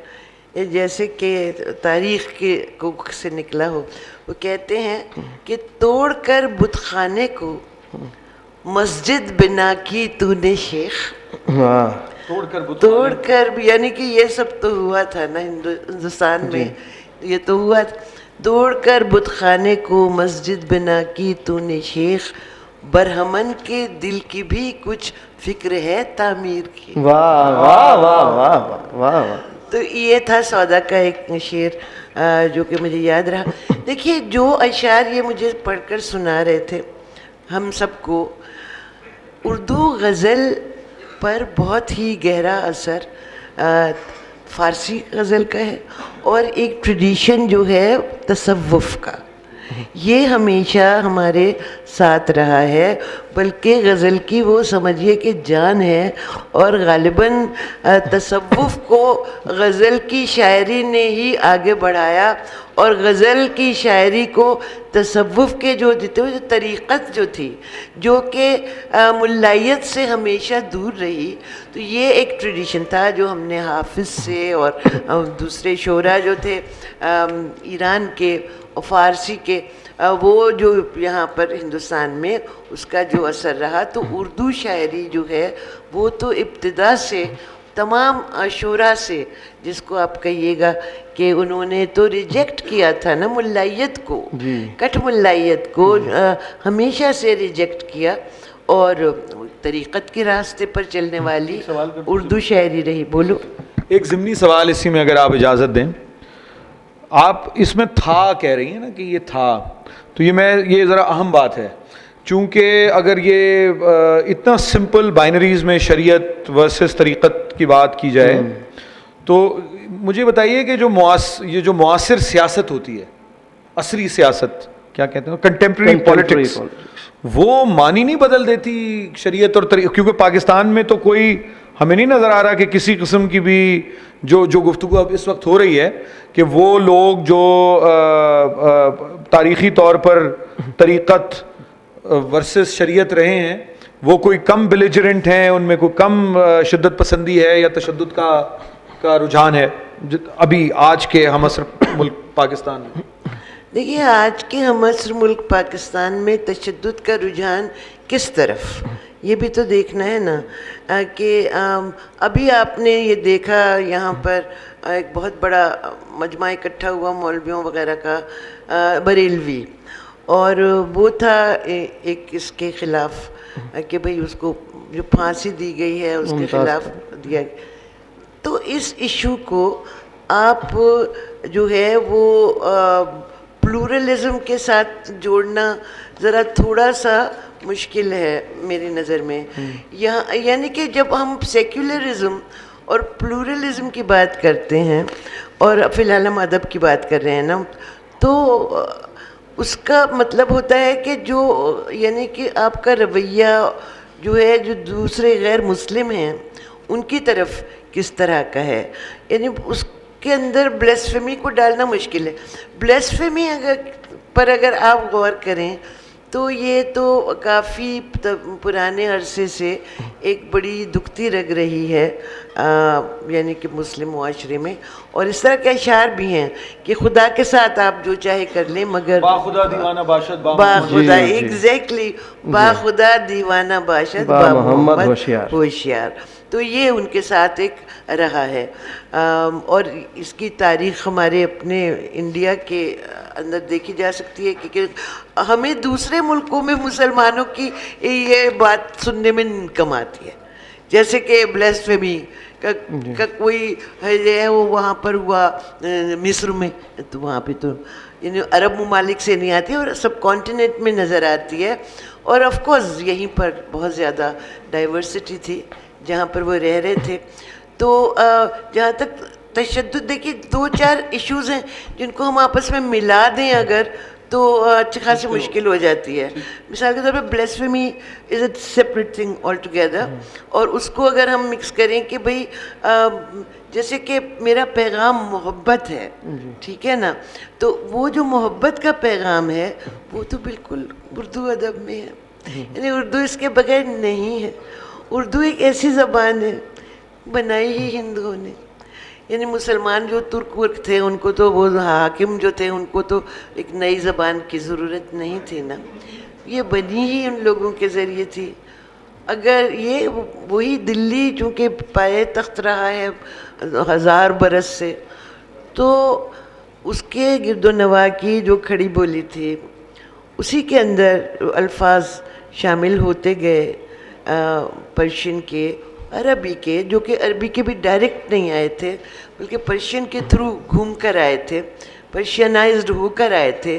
جیسے کہ تاریخ کے کوکھ سے نکلا ہو. وہ کہتے ہیں کہ توڑ کر بت خانے کو مسجد بنا کی تو نے شیخ, توڑ کر, یعنی کہ یہ سب تو ہوا تھا نا ہندوستان میں, یہ تو ہوا تھا. توڑ کر بت خانے کو مسجد بنا کی تو نے شیخ, برہمن کے دل کی بھی کچھ فکر ہے تعمیر کی. واہ واہ واہ واہ واہ. تو یہ تھا سودا کا ایک شعر جو کہ مجھے یاد رہا. دیکھیے جو اشعار یہ مجھے پڑھ کر سنا رہے تھے ہم سب کو, اردو غزل پر بہت ہی گہرا اثر فارسی غزل کا ہے, اور ایک ٹریڈیشن جو ہے تصوف کا. یہ ہمیشہ ہمارے ساتھ رہا ہے، بلکہ غزل کی وہ سمجھیے کہ جان ہے، اور غالباً تصوف کو غزل کی شاعری نے ہی آگے بڑھایا، اور غزل کی شاعری کو تصوف کے جو طریقت جو تھی، جو کہ ملائیت سے ہمیشہ دور رہی، تو یہ ایک ٹریڈیشن تھا جو ہم نے حافظ سے اور دوسرے شعراء جو تھے ایران کے اور فارسی کے، وہ جو یہاں پر ہندوستان میں اس کا جو اثر رہا، تو اردو شاعری جو ہے وہ تو ابتدا سے تمام شعراء سے، جس کو آپ کہیے گا کہ انہوں نے تو ریجیکٹ کیا تھا نا ملائیت کو، کٹ ملائیت کو ہمیشہ سے ریجیکٹ کیا، اور طریقت کے راستے پر چلنے والی اردو شاعری رہی. بولو. ایک ضمنی سوال اسی میں اگر آپ اجازت دیں. آپ اس میں تھا کہہ رہی ہیں نا کہ یہ تھا، تو یہ ذرا اہم بات ہے، چونکہ اگر یہ اتنا سمپل بائنریز میں شریعت ورسز طریقت کی بات کی جائے، تو مجھے بتائیے کہ یہ جو معاصر سیاست ہوتی ہے، عصری سیاست کیا کہتے ہیں، کنٹمپریری پولیٹکس، وہ معنی نہیں بدل دیتی شریعت اور طریقت؟ کیونکہ پاکستان میں تو کوئی ہمیں نہیں نظر آ رہا کہ کسی قسم کی بھی جو گفتگو اب اس وقت ہو رہی ہے کہ وہ لوگ جو تاریخی طور پر طریقت ورسز شریعت رہے ہیں، وہ کوئی کم بلیجرنٹ ہیں، ان میں کوئی کم شدت پسندی ہے یا تشدد کا رجحان ہے ابھی آج کے ہم عصر ملک پاکستان میں؟ دیکھیے، آج کے ہم عصر ملک پاکستان میں تشدد کا رجحان کس طرف، یہ بھی تو دیکھنا ہے نا. کہ ابھی آپ نے یہ دیکھا یہاں پر ایک بہت بڑا مجمع اکٹھا ہوا مولویوں وغیرہ کا، بریلوی، اور وہ تھا ایک اس کے خلاف کہ بھئی اس کو جو پھانسی دی گئی ہے اس کے خلاف دیا. تو اس ایشو کو آپ جو ہے وہ پلورلزم کے ساتھ جوڑنا ذرا تھوڑا سا مشکل ہے میری نظر میں. یعنی کہ جب ہم سیکولرزم اور پلورلزم کی بات کرتے ہیں، اور فی الحال ہم ادب کی بات کر رہے ہیں نا، تو اس کا مطلب ہوتا ہے کہ جو یعنی کہ آپ کا رویہ جو ہے جو دوسرے غیر مسلم ہیں ان کی طرف کس طرح کا ہے. یعنی اس کے اندر بلیسفیمی کو ڈالنا مشکل ہے. بلیسفیمی پر اگر آپ غور کریں تو یہ تو کافی پرانے عرصے سے ایک بڑی دکھتی رگ رہی ہے یعنی کہ مسلم معاشرے میں. اور اس طرح کے اشعار بھی ہیں کہ خدا کے ساتھ آپ جو چاہے کر لیں مگر با خدا دیوانہ باشد با خدا، ایگزیکٹلی، با خدا دیوانہ باشد با محمد ہوشیار. تو یہ ان کے ساتھ ایک رہا ہے. اور اس کی تاریخ ہمارے اپنے انڈیا کے اندر دیکھی جا سکتی ہے کہ ہمیں دوسرے ملکوں میں مسلمانوں کی یہ بات سننے میں کم آتی ہے. جیسے کہ بلیسفیمی کا کوئی ہے وہ وہاں پر ہوا مصر میں، تو وہاں پہ تو یعنی عرب ممالک سے نہیں آتی اور سب کانٹیننٹ میں نظر آتی ہے. اور آف کورس یہیں پر بہت زیادہ ڈائیورسٹی تھی جہاں پر وہ رہ رہے تھے. تو جہاں تک تشدد، دیکھیے 2-4 ایشوز ہیں جن کو ہم آپس میں ملا دیں اگر تو اچھی خاصی مشکل ہو جاتی ہے. مثال کے طور پہ blasphemy is a separate thing altogether, اور اس کو اگر ہم مکس کریں کہ بھئی جیسے کہ میرا پیغام محبت ہے، ٹھیک ہے نا، تو وہ جو محبت کا پیغام ہے وہ تو بالکل اردو ادب میں ہے. یعنی اردو اس کے بغیر نہیں ہے. اردو ایک ایسی زبان ہے بنائی ہی ہندوؤں نے. یعنی مسلمان جو ترک ورک تھے ان کو تو وہ حاکم جو تھے ان کو تو ایک نئی زبان کی ضرورت نہیں تھی نا، یہ بنی ہی ان لوگوں کے ذریعے تھی. اگر یہ وہی دلی چونکہ پائے تخت رہا ہے 1000 برس سے، تو اس کے گرد و نواح کی جو کھڑی بولی تھی اسی کے اندر الفاظ شامل ہوتے گئے، پرشین کے، عربی کے، جو کہ عربی کے بھی ڈائریکٹ نہیں آئے تھے بلکہ پرشین کے تھرو گھوم کر آئے تھے، پرشینائزڈ ہو کر آئے تھے.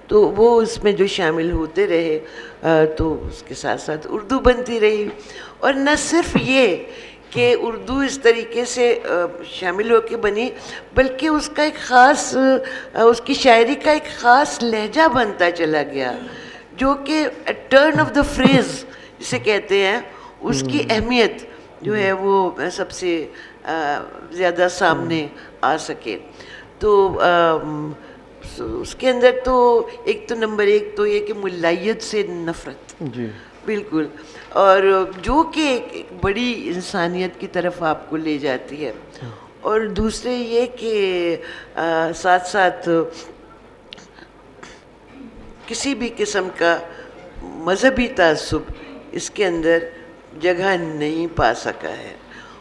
تو وہ اس میں جو شامل ہوتے رہے تو اس کے ساتھ ساتھ اردو بنتی رہی. اور نہ صرف یہ کہ اردو اس طریقے سے شامل ہو کے بنی، بلکہ اس کا ایک خاص اس کی شاعری کا ایک خاص لہجہ بنتا چلا گیا، جو کہ ٹرن آف دا فریز جسے کہتے ہیں، اس کی اہمیت جو ہے وہ سب سے زیادہ سامنے آ سکے. تو اس کے اندر تو ایک تو نمبر ایک تو یہ کہ ملائیت سے نفرت، جی بالکل، اور جو کہ ایک بڑی انسانیت کی طرف آپ کو لے جاتی ہے. اور دوسرے یہ کہ ساتھ ساتھ کسی بھی قسم کا مذہبی تعصب اس کے اندر جگہ نہیں پا سکا ہے.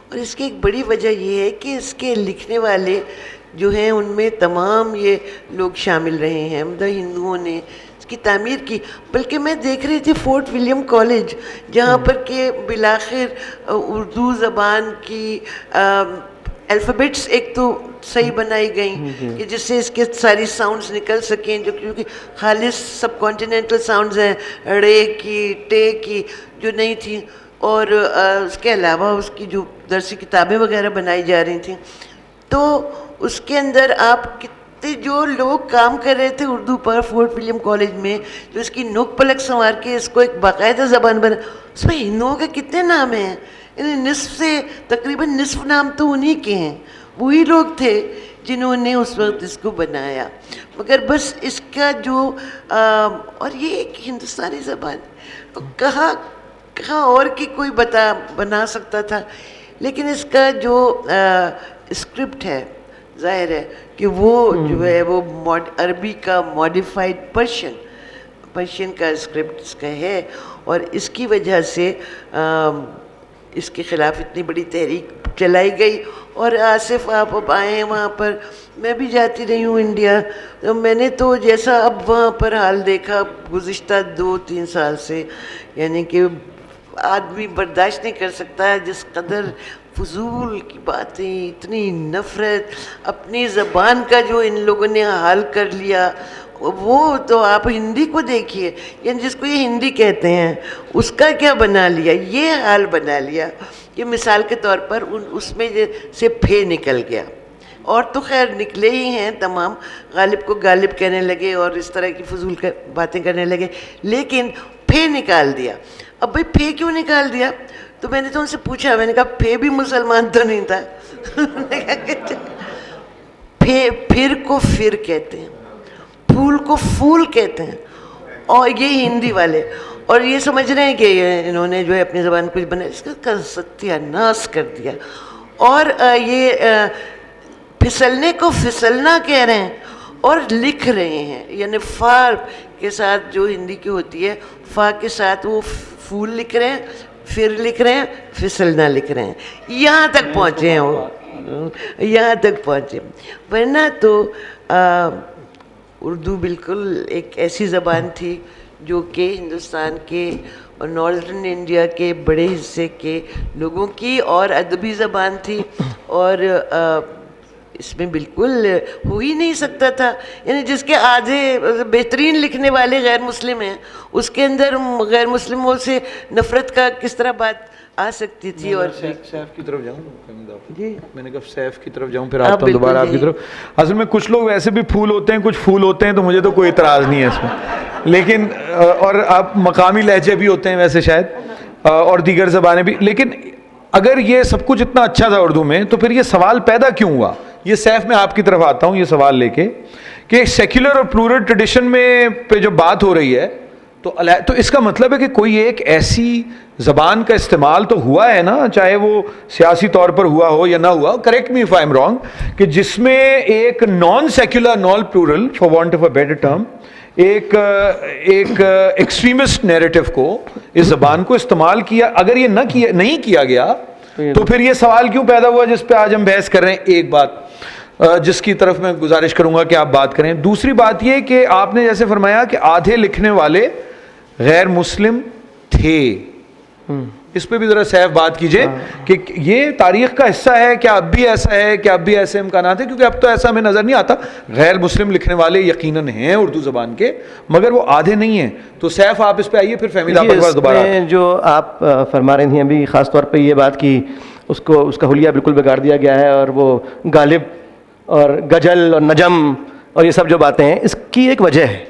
اور اس کی ایک بڑی وجہ یہ ہے کہ اس کے لکھنے والے جو ہیں ان میں تمام یہ لوگ شامل رہے ہیں، مطلب ہندوؤں نے اس کی تعمیر کی. بلکہ میں دیکھ رہی تھی فورٹ ولیم کالج، جہاں پر کہ بالآخر اردو زبان کی الفابیٹس ایک تو صحیح بنائی گئیں کہ جس سے اس کے ساری ساؤنڈز نکل سکیں، جو کیونکہ خالص سب کانٹیننٹل ساؤنڈز ہیں، ڑے کی ٹے کی جو نہیں تھیں. اور اس کے علاوہ اس کی جو درسی کتابیں وغیرہ بنائی جا رہی تھیں، تو اس کے اندر آپ کتنے جو لوگ کام کر رہے تھے اردو پر فورٹ ولیم کالج میں، جو اس کی نوک پلک سنوار کے اس کو ایک باقاعدہ زبان بنا. اس میں ہندوؤں کے کتنے نام ہیں، یعنی نصف سے تقریباً نصف نام تو انہی کے ہیں، وہی لوگ تھے جنہوں نے اس وقت اس کو بنایا. مگر بس اس کا جو اور یہ ایک ہندوستانی زبان کہاں اور کی کوئی بنا سکتا تھا. لیکن اس کا جو اسکرپٹ ہے ظاہر ہے کہ وہ جو ہے وہ عربی کا ماڈیفائڈ پرشین کا اسکرپٹ اس کا ہے. اور اس کی وجہ سے اس کے خلاف اتنی بڑی تحریک چلائی گئی. اور آصف آپ اب آئے ہیں وہاں پر، میں بھی جاتی رہی ہوں انڈیا، تو میں نے تو جیسا اب وہاں پر حال دیکھا گزشتہ 2-3 سال سے، یعنی کہ آدمی برداشت نہیں کر سکتا جس قدر فضول کی باتیں، اتنی نفرت، اپنی زبان کا جو ان لوگوں نے حال کر لیا. وہ تو آپ ہندی کو دیکھیے، یعنی جس کو یہ ہندی کہتے ہیں اس کا کیا بنا لیا، یہ حال بنا لیا کہ مثال کے طور پر اس میں سے پھے نکل گیا. اور تو خیر نکلے ہی ہیں تمام، غالب کو غالب کہنے لگے اور اس طرح کی فضول باتیں کرنے لگے، لیکن پھے نکال دیا. اب بھائی پھے کیوں نکال دیا؟ تو میں نے تو ان سے پوچھا، میں نے کہا پھے بھی مسلمان تو نہیں تھا. پھر کو پھر کہتے ہیں، پھول کو پھول کہتے ہیں، اور یہ ہندی والے، اور یہ سمجھ رہے ہیں کہ انہوں نے جو ہے اپنی زبان کچھ بنایا، اس کا ستیہ ناس کر دیا. اور یہ پھسلنے کو پھسلنا کہہ رہے ہیں اور لکھ رہے ہیں، یعنی فا کے ساتھ جو ہندی کی ہوتی ہے، فا کے ساتھ وہ پھول لکھ رہے ہیں، پھر لکھ رہے ہیں، پھسلنا لکھ رہے ہیں. یہاں تک پہنچے ہیں وہ، یہاں تک پہنچے. ورنہ تو اردو بالکل ایک ایسی زبان تھی جو کہ ہندوستان کے اور نارتھرن انڈیا کے بڑے حصے کے لوگوں کی اور ادبی زبان تھی. اور اس میں بالکل ہو ہی نہیں سکتا تھا، یعنی جس کے آدھے بہترین لکھنے والے غیر مسلم ہیں، اس کے اندر غیر مسلموں سے نفرت کا کس طرح بات آ سکتی تھی. اور سیف کی طرف جاؤں جی میں نے کہا سیف کی طرف جاؤں، پھر آتا ہوں دوبارہ آپ کی طرف. اصل میں کچھ لوگ ویسے بھی پھول ہوتے ہیں، کچھ پھول ہوتے ہیں، تو مجھے تو کوئی اعتراض نہیں ہے اس میں. لیکن اور آپ مقامی لہجے بھی ہوتے ہیں ویسے شاید، اور دیگر زبانیں بھی. لیکن اگر یہ سب کچھ اتنا اچھا تھا اردو میں، تو پھر یہ سوال پیدا کیوں ہوا؟ یہ سیف میں آپ کی طرف آتا ہوں یہ سوال لے کے کہ سیکولر اور پلورل ٹریڈیشن میں پہ جو بات ہو رہی ہے، تو اس کا مطلب ہے کہ کوئی ایک ایسی زبان کا استعمال تو ہوا ہے نا، چاہے وہ سیاسی طور پر ہوا ہو یا نہ ہوا، correct me if I am wrong, کہ جس میں ایک naan secular naan plural for want of a better term ایک ایکسٹریمسٹ نیریٹو کو، اس زبان کو استعمال کیا. اگر یہ نہیں کیا گیا تو پھر یہ سوال کیوں پیدا ہوا جس پہ آج ہم بحث کر رہے ہیں؟ ایک بات جس کی طرف میں گزارش کروں گا کہ آپ بات کریں. دوسری بات یہ کہ آپ نے جیسے فرمایا کہ آدھے لکھنے والے غیر مسلم تھے، اس پہ بھی ذرا سیف بات کیجئے کہ یہ تاریخ کا حصہ ہے، کیا اب بھی ایسا ہے، کیا اب بھی ایسے امکانات ہیں؟ کیونکہ اب تو ایسا ہمیں نظر نہیں آتا. غیر مسلم لکھنے والے یقیناً ہیں اردو زبان کے، مگر وہ آدھے نہیں ہیں. تو سیف آپ اس پہ آئیے، پھر فہمید آپ کے پاس دوبارہ. جو آپ فرما رہی تھیں ابھی، خاص طور پہ یہ بات کی اس کا حلیہ بالکل بگاڑ دیا گیا ہے, اور وہ غالب اور غزل اور نجم اور یہ سب جو باتیں ہیں, اس کی ایک وجہ ہے.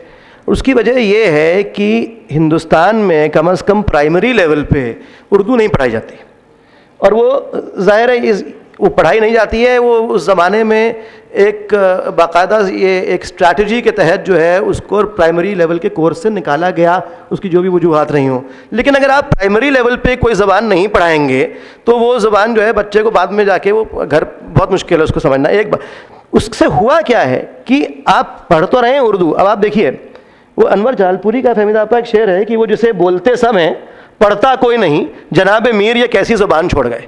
اس کی وجہ یہ ہے کہ ہندوستان میں کم از کم پرائمری لیول پہ اردو نہیں پڑھائی جاتی, اور وہ ظاہر ہے وہ پڑھائی نہیں جاتی ہے. وہ اس زمانے میں ایک باقاعدہ یہ ایک اسٹریٹجی کے تحت جو ہے اس کو پرائمری لیول کے کورس سے نکالا گیا, اس کی جو بھی وجوہات رہی ہوں. لیکن اگر آپ پرائمری لیول پہ کوئی زبان نہیں پڑھائیں گے تو وہ زبان جو ہے بچے کو بعد میں جا کے وہ گھر بہت مشکل ہے اس کو سمجھنا. اس سے ہوا کیا ہے کہ آپ پڑھ تو رہے ہیں اردو. اب آپ دیکھیے وہ انور جلال پوری کا فہمید آپ کا ایک شعر ہے کہ وہ جسے بولتے سمے پڑھتا کوئی نہیں, جناب میر یہ کیسی زبان چھوڑ گئے.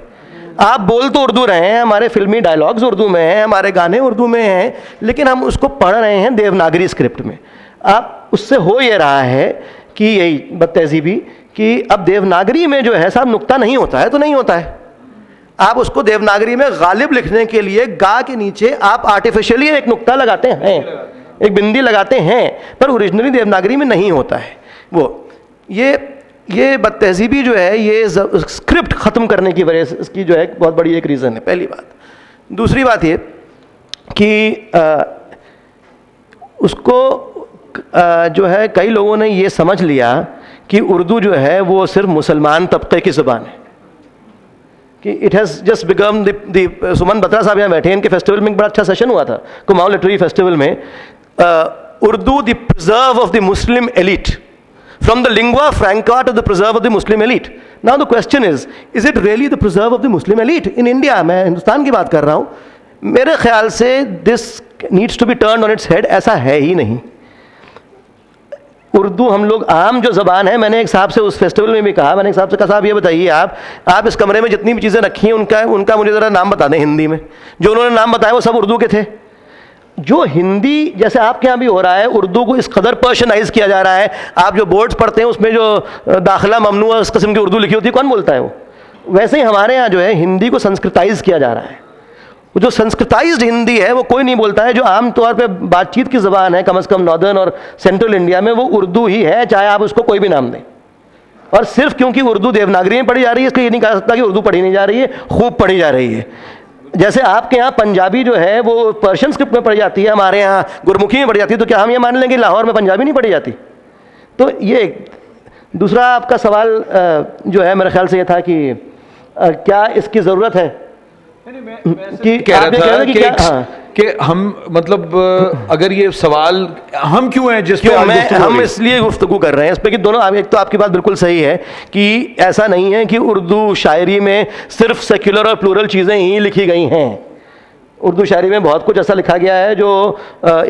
آپ بول تو اردو رہے ہیں, ہمارے فلمی ڈائلاگز اردو میں ہیں, ہمارے گانے اردو میں ہیں, لیکن ہم اس کو پڑھ رہے ہیں دیوناگری اسکرپٹ میں. آپ اس سے ہو یہ رہا ہے کہ یہی بد تہذیبی کہ اب دیوناگری میں جو ہے صاحب نقطہ نہیں ہوتا ہے تو نہیں ہوتا ہے. آپ اس کو دیوناگری میں غالب لکھنے کے لیے گا کے نیچے آپ آرٹیفیشلی ایک نقطہ لگاتے ہیں, ایک بندی لگاتے ہیں, پر اوریجنلی دیوناگری میں نہیں ہوتا ہے. وہ یہ بد تہذیبی جو ہے یہ اسکرپٹ ختم کرنے کی وجہ سے اس کی جو ہے بہت بڑی ایک ریزن ہے, پہلی بات. دوسری بات یہ کہ اس کو جو ہے کئی لوگوں نے یہ سمجھ لیا کہ اردو جو ہے وہ صرف مسلمان طبقے کی زبان ہے, کہ it has just become the سمن بترا صاحب یہاں بیٹھے ہیں, ان کے فیسٹیول میں ایک بڑا اچھا سیشن ہوا تھا کماؤ لٹریری فیسٹیول میں. Urdu the preserve of the Muslim elite, from the lingua franca to the preserve of the Muslim elite. Now the question is it really the preserve of the Muslim elite in India? میں ہندوستان کی بات کر رہا ہوں. میرے خیال سے this needs to be turned on its head. ایسا ہے ہی نہیں. اردو ہم لوگ عام جو زبان ہے, میں نے ایک صاحب سے اس فیسٹیول میں بھی کہا, میں نے ایک صاحب سے کہا صاحب یہ بتائیے آپ اس کمرے میں جتنی بھی چیزیں رکھی ہیں ان کا مجھے ذرا نام بتا دیں ہندی میں. جو انہوں نے نام بتایا وہ سب اردو کے تھے. جو ہندی جیسے آپ کے یہاں بھی ہو رہا ہے, اردو کو اس قدر پرشنائز کیا جا رہا ہے. آپ جو بورڈز پڑھتے ہیں اس میں جو داخلہ ممنوع اس قسم کی اردو لکھی ہوتی ہے, کون بولتا ہے وہ؟ ویسے ہی ہمارے یہاں جو ہے ہندی کو سنسکرتائز کیا جا رہا ہے. وہ جو سنسکرتائزڈ ہندی ہے وہ کوئی نہیں بولتا ہے. جو عام طور پہ بات چیت کی زبان ہے کم از کم ناردرن اور سینٹرل انڈیا میں, وہ اردو ہی ہے, چاہے آپ اس کو کوئی بھی نام دیں. اور صرف کیونکہ اردو دیوناگری میں پڑھی جا رہی ہے اس لیے یہ نہیں کہا سکتا کہ اردو پڑھی نہیں جا رہی ہے, خوب پڑھی جا رہی ہے. جیسے آپ کے یہاں پنجابی جو ہے وہ پرشین اسکرپٹ میں پڑھی جاتی ہے, ہمارے یہاں گرمکھی میں پڑھی جاتی ہے, تو کیا ہم یہ مان لیں کہ لاہور میں پنجابی نہیں پڑھی جاتی؟ تو یہ دوسرا آپ کا سوال جو ہے میرے خیال سے یہ تھا کہ کیا اس کی ضرورت ہے کہہ رہا تھا کہ ہم مطلب اگر یہ سوال ہم کیوں ہیں جس پہ ہم اس لیے گفتگو کر رہے ہیں اس پہ کہ دونوں, ایک تو آپ کی بات بالکل صحیح ہے کہ ایسا نہیں ہے کہ اردو شاعری میں صرف سیکولر اور پلورل چیزیں ہی لکھی گئی ہیں. اردو شاعری میں بہت کچھ ایسا لکھا گیا ہے جو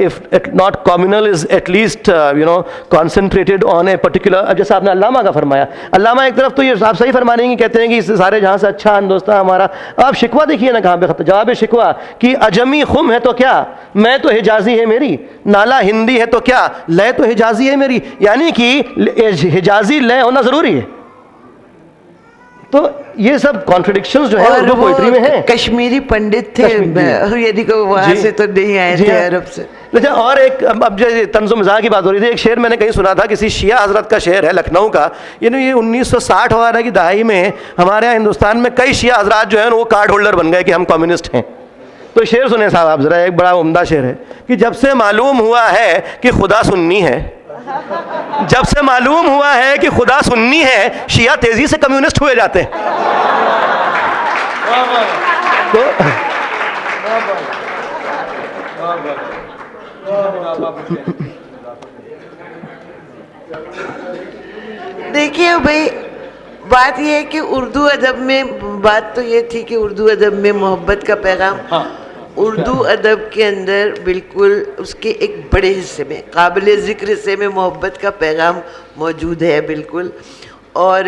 if not communal is at least concentrated on a particular. اب جیسا آپ نے علامہ کا فرمایا, علامہ ایک طرف تو یہ آپ صحیح فرما رہے ہیں کہ کہتے ہیں کہ اس سارے جہاں سے اچھا ہندوستان ہمارا. آپ شکوہ دیکھیے نا کہاں پہ ختم, جواب شکوہ کہ اجمی خم ہے تو کیا, میں تو حجازی ہے میری, نالا ہندی ہے تو کیا, لے تو حجازی ہے میری. یعنی کہ حجازی لے ہونا ضروری ہے. تو یہ سب کانٹرڈکشنز جو ہے اردو پوئٹری میں ہیں. کشمیری پنڈت تھے, یعنی کہ وہاں سے تو نہیں آئے تھے عرب سے. اچھا, اور ایک اب جو طنز و مزاح کی بات ہو رہی تھی, ایک شعر میں نے کہیں سنا تھا, کسی شیعہ حضرت کا شعر ہے لکھنؤ کا, یعنی یہ 1960 وغیرہ کی دہائی میں ہمارے یہاں ہندوستان میں کئی شیعہ حضرات جو ہیں وہ کارڈ ہولڈر بن گئے کہ ہم کمیونسٹ ہیں. تو شعر سنیں صاحب آپ ذرا, ایک بڑا عمدہ شعر ہے کہ جب سے معلوم ہوا ہے کہ خدا سنی ہے, جب سے معلوم ہوا ہے کہ خدا سنی ہے, شیعہ تیزی سے کمیونسٹ ہوئے جاتے ہیں. دیکھیے بھائی, بات یہ ہے کہ اردو ادب میں, بات تو یہ تھی کہ اردو ادب میں محبت کا پیغام, اردو ادب کے اندر بالکل اس کے ایک بڑے حصے میں, قابل ذکر حصے میں محبت کا پیغام موجود ہے بالکل. اور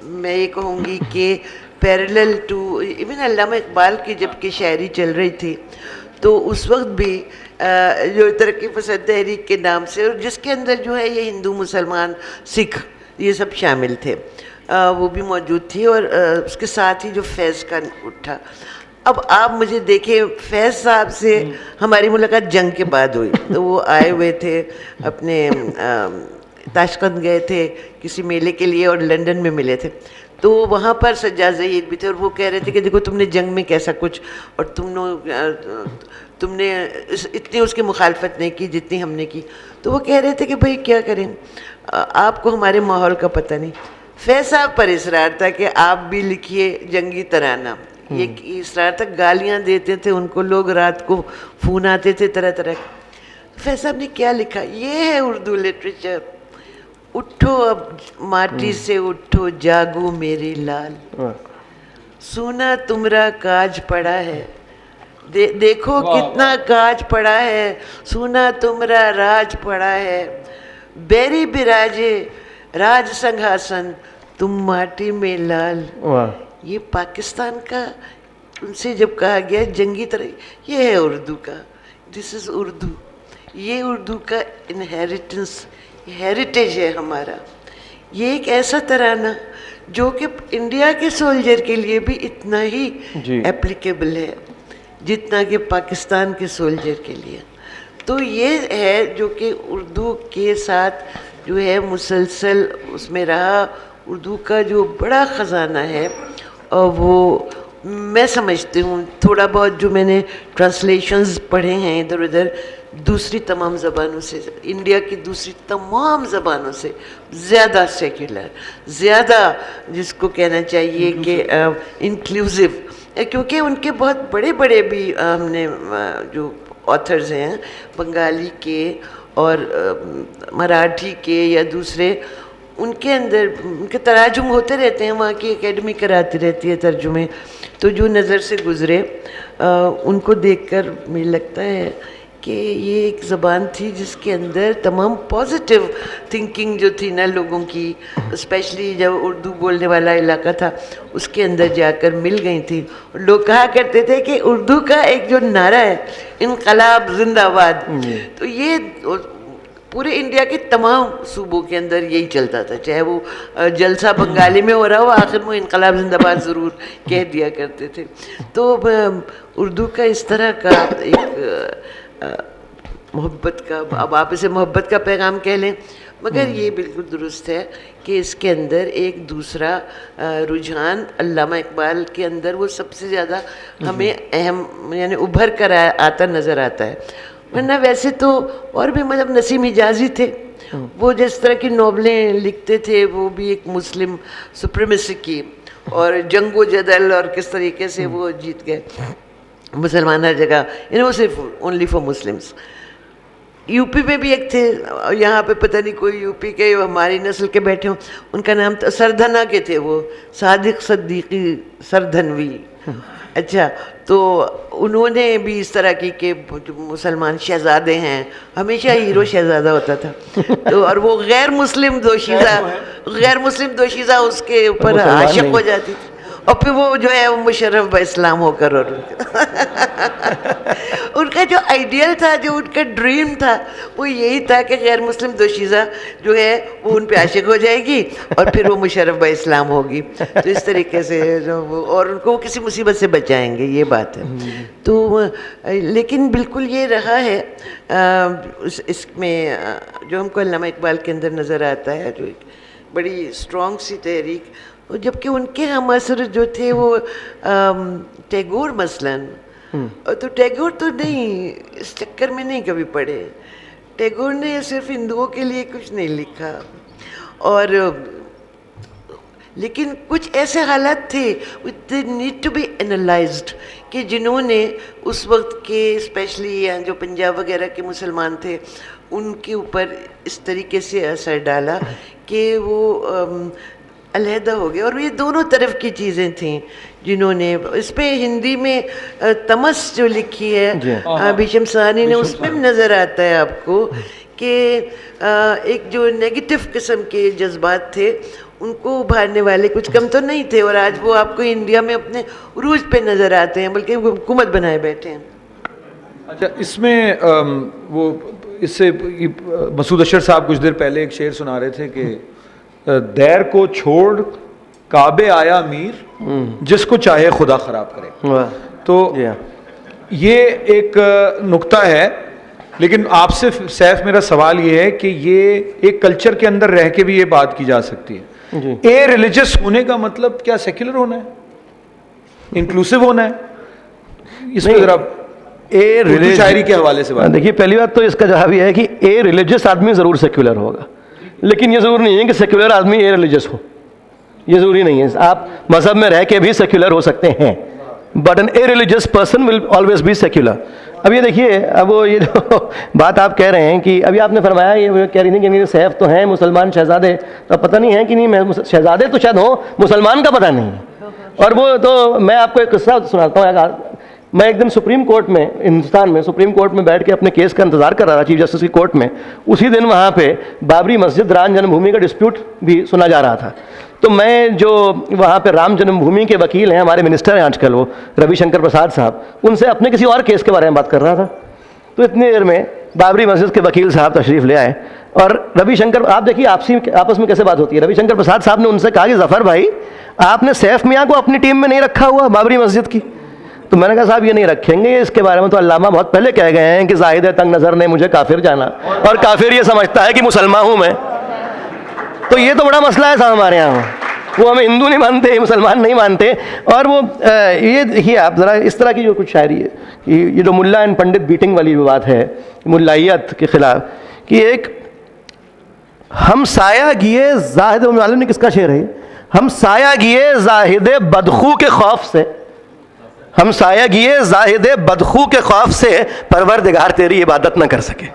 میں یہ کہوں گی کہ پیرلل ٹو ایون علامہ اقبال کی جب کہ شاعری چل رہی تھی تو اس وقت بھی جو ترقی پسند تحریک کے نام سے, اور جس کے اندر جو ہے یہ ہندو مسلمان سکھ یہ سب شامل تھے, وہ بھی موجود تھی. اور اس کے ساتھ ہی جو فیض کا اٹھا. اب آپ مجھے دیکھیں, فیض صاحب سے ہماری ملاقات جنگ کے بعد ہوئی, تو وہ آئے ہوئے تھے اپنے تاشقند گئے تھے کسی میلے کے لیے اور لندن میں ملے تھے, تو وہاں پر سجاد ظہیر بھی تھے, اور وہ کہہ رہے تھے کہ دیکھو تم نے جنگ میں کیسا کچھ, اور تم نے اتنی اس کی مخالفت نہیں کی جتنی ہم نے کی. تو وہ کہہ رہے تھے کہ بھائی کیا کریں, آپ کو ہمارے ماحول کا پتہ نہیں. فیض صاحب پر اصرار تھا کہ آپ بھی لکھیے جنگی ترانہ, یہ اصرار تھا, گالیاں دیتے تھے ان کو لوگ, رات کو فون آتے تھے طرح طرح کے. فیض صاحب نے کیا لکھا, یہ ہے اردو لٹریچر. اٹھو اب ماٹی سے اٹھو جاگو میرے لال, سونا تمرا کاج پڑا ہے, دیکھو کتنا کاج پڑا ہے, سونا تمرا راج پڑا ہے, بیری براجے راج سنگھاسن تم ماٹی میں لال. یہ پاکستان کا ان سے جب کہا گیا جنگی طرح, یہ ہے اردو کا, دس از اردو, یہ اردو کا انہیریٹنس, ہیریٹیج ہے ہمارا. یہ ایک ایسا ترانہ جو کہ انڈیا کے سولجر کے لیے بھی اتنا ہی اپلیکیبل ہے جتنا کہ پاکستان کے سولجر کے لیے. تو یہ ہے جو کہ اردو کے ساتھ جو ہے مسلسل اس میں رہا. اردو کا جو بڑا خزانہ ہے, اور وہ میں سمجھتی ہوں تھوڑا بہت جو میں نے ٹرانسلیشنز پڑھے ہیں ادھر ادھر دوسری تمام زبانوں سے, انڈیا کی دوسری تمام زبانوں سے زیادہ سیکولر, زیادہ جس کو کہنا چاہیے کہ انکلوزیو, کیونکہ ان کے بہت بڑے بڑے بھی ہم نے جو آتھرز ہیں بنگالی کے اور مراٹھی کے یا دوسرے, ان کے اندر ان کے تراجم ہوتے رہتے ہیں, وہاں کی اکیڈمی کراتی رہتی ہے ترجمے. تو جو نظر سے گزرے ان کو دیکھ کر مجھے لگتا ہے کہ یہ ایک زبان تھی جس کے اندر تمام پازیٹیو تھنکنگ جو تھی نا لوگوں کی, اسپیشلی جب اردو بولنے والا علاقہ تھا اس کے اندر جا کر مل گئی تھی. لوگ کہا کرتے تھے کہ اردو کا ایک جو نعرہ ہے انقلاب زندہ آباد, تو یہ پورے انڈیا کے تمام صوبوں کے اندر یہی چلتا تھا, چاہے وہ جلسہ بنگالی میں ہو رہا ہو آخر میں انقلاب زندہ باد ضرور کہہ دیا کرتے تھے. تو اردو کا اس طرح کا ایک محبت کا, اب آپ اسے محبت کا پیغام کہہ لیں, مگر یہ بالکل درست ہے کہ اس کے اندر ایک دوسرا رجحان علامہ اقبال کے اندر وہ سب سے زیادہ ہمیں اہم یعنی ابھر کر آتا نظر آتا ہے. ورنہ ویسے تو اور بھی مطلب نسیم حجازی تھے, وہ جس طرح کی ناولیں لکھتے تھے وہ بھی ایک مسلم سپریمیسی کی, اور جنگ و جدل اور کس طریقے سے وہ جیت گئے مسلمان ہر جگہ, یعنی وہ صرف only for Muslims. U P میں بھی ایک تھے, یہاں پہ پتہ نہیں کوئی یو پی کے ہماری نسل کے بیٹھے ہوں, ان کا نام تھا سردھنا کے تھے, وہ صادق صدیقی سردھنوی. اچھا, تو انہوں نے بھی اس طرح کی کہ جو مسلمان شہزادے ہیں, ہمیشہ ہیرو شہزادہ ہوتا تھا, تو اور وہ غیر مسلم دوشیزہ اس کے اوپر عاشق ہو جاتی تھی, اور پھر وہ جو ہے وہ مشرف با اسلام ہو کر, اور ان کا جو آئیڈیل تھا, جو ان کا ڈریم تھا, وہ یہی تھا کہ غیر مسلم دوشیزہ جو ہے وہ ان پہ عاشق ہو جائے گی اور پھر وہ مشرف با اسلام ہوگی. تو اس طریقے سے جو اور ان کو وہ کسی مصیبت سے بچائیں گے, یہ بات ہے. تو لیکن بالکل یہ رہا ہے اس میں جو ہم کو علامہ اقبال کے اندر نظر آتا ہے, جو ایک بڑی اسٹرانگ سی تحریک, جبکہ ان کے ہم اثر جو تھے وہ ٹیگور مثلاً, تو ٹیگور تو نہیں اس چکر میں نہیں کبھی پڑھے. ٹیگور نے صرف ہندوؤں کے لیے کچھ نہیں لکھا, اور لیکن کچھ ایسے حالات تھے they need to be analysed کہ جنہوں نے اس وقت کے اسپیشلی جو پنجاب وغیرہ کے مسلمان تھے ان کے اوپر اس طریقے سے اثر ڈالا کہ وہ علیحدہ ہو گئے. اور یہ دونوں طرف کی چیزیں تھیں جنہوں نے اس پہ ہندی میں تمس جو لکھی ہے بھیشم سہانی نے, اس میں بھی نظر آتا ہے آپ کو کہ ایک جو نیگیٹو قسم کے جذبات تھے ان کو ابھارنے والے کچھ کم تو نہیں تھے, اور آج وہ آپ کو انڈیا میں اپنے عروج پہ نظر آتے ہیں, بلکہ وہ حکومت بنائے بیٹھے ہیں. اچھا, اس میں وہ اس سے مسعود اشر صاحب کچھ دیر پہلے ایک شعر سنا رہے تھے کہ دیر کو چھوڑ کعبے آیا امیر جس کو چاہے خدا خراب کرے. تو یہ ایک نقطہ ہے لیکن آپ سے سیف میرا سوال یہ ہے کہ یہ ایک کلچر کے اندر رہ کے بھی یہ بات کی جا سکتی ہے. اے ریلیجس ہونے کا مطلب کیا سیکولر ہونا ہے, انکلوسیو ہونا ہے؟ اس پہ ذرا اردو شاعری کے حوالے سے بات. دیکھیے پہلی بات تو اس کا جواب یہ ہے کہ اے ریلیجس آدمی ضرور سیکولر ہوگا, لیکن یہ ضرور نہیں ہے کہ سیکولر آدمی اے ریلیجس ہو, یہ ضروری نہیں ہے. آپ مذہب میں رہ کے بھی سیکولر ہو سکتے ہیں, but an a religious person will always be secular. اب یہ دیکھیے, اب وہ یہ جو بات آپ کہہ رہے ہیں کہ ابھی آپ نے فرمایا, یہ کہہ رہی تھی کہ میرے سیف تو ہیں مسلمان شہزادے, تو پتہ نہیں ہے کہ نہیں, میں شہزادے تو شاید ہوں, مسلمان کا پتہ نہیں ہے. اور وہ تو میں آپ کو ایک قصہ سناتا ہوں. میں ایک دن سپریم کورٹ میں, ہندوستان میں سپریم کورٹ میں بیٹھ کے اپنے کیس کا انتظار کر رہا تھا چیف جسٹس کی کورٹ میں. اسی دن وہاں پہ بابری مسجد رام جنم بھومی کا ڈسپیوٹ بھی سنا جا رہا تھا. تو میں جو وہاں پہ رام جنم بھومی کے وکیل ہیں, ہمارے منسٹر ہیں آج کل, وہ روی شنکر پرساد صاحب, ان سے اپنے کسی اور کیس کے بارے میں بات کر رہا تھا. تو اتنی دیر میں بابری مسجد کے وکیل صاحب تشریف لے آئے, اور روی شنکر, آپ دیکھیے آپس میں کیسے بات ہوتی ہے. روی شنکر پرساد صاحب نے ان سے کہا کہ ظفر بھائی, آپ نے سیف میاں کو اپنی ٹیم میں نہیں رکھا ہوا بابری مسجد کی؟ تو میں نے کہا صاحب یہ نہیں رکھیں گے, اس کے بارے میں تو علامہ بہت پہلے کہہ گئے ہیں کہ زاہد تنگ نظر نے مجھے کافر جانا, اور کافر یہ سمجھتا ہے کہ مسلمان ہوں میں. تو یہ تو بڑا مسئلہ ہے صاحب ہمارے یہاں, وہ ہمیں ہندو نہیں مانتے, مسلمان نہیں مانتے. اور وہ یہ دیکھیے آپ ذرا اس طرح کی جو کچھ شاعری ہے, یہ جو ملا اینڈ پنڈت بیٹنگ والی بات ہے ملائیت کے خلاف, کہ ایک ہم سایہ گیے زاہد, معلوم نہیں کس کا شعر ہے, ہم سایہ گیے زاہد بدخو کے خوف سے, ہم سایہ گیے زاہد بدخو کے خوف سے پروردگار تیری عبادت نہ کر سکے.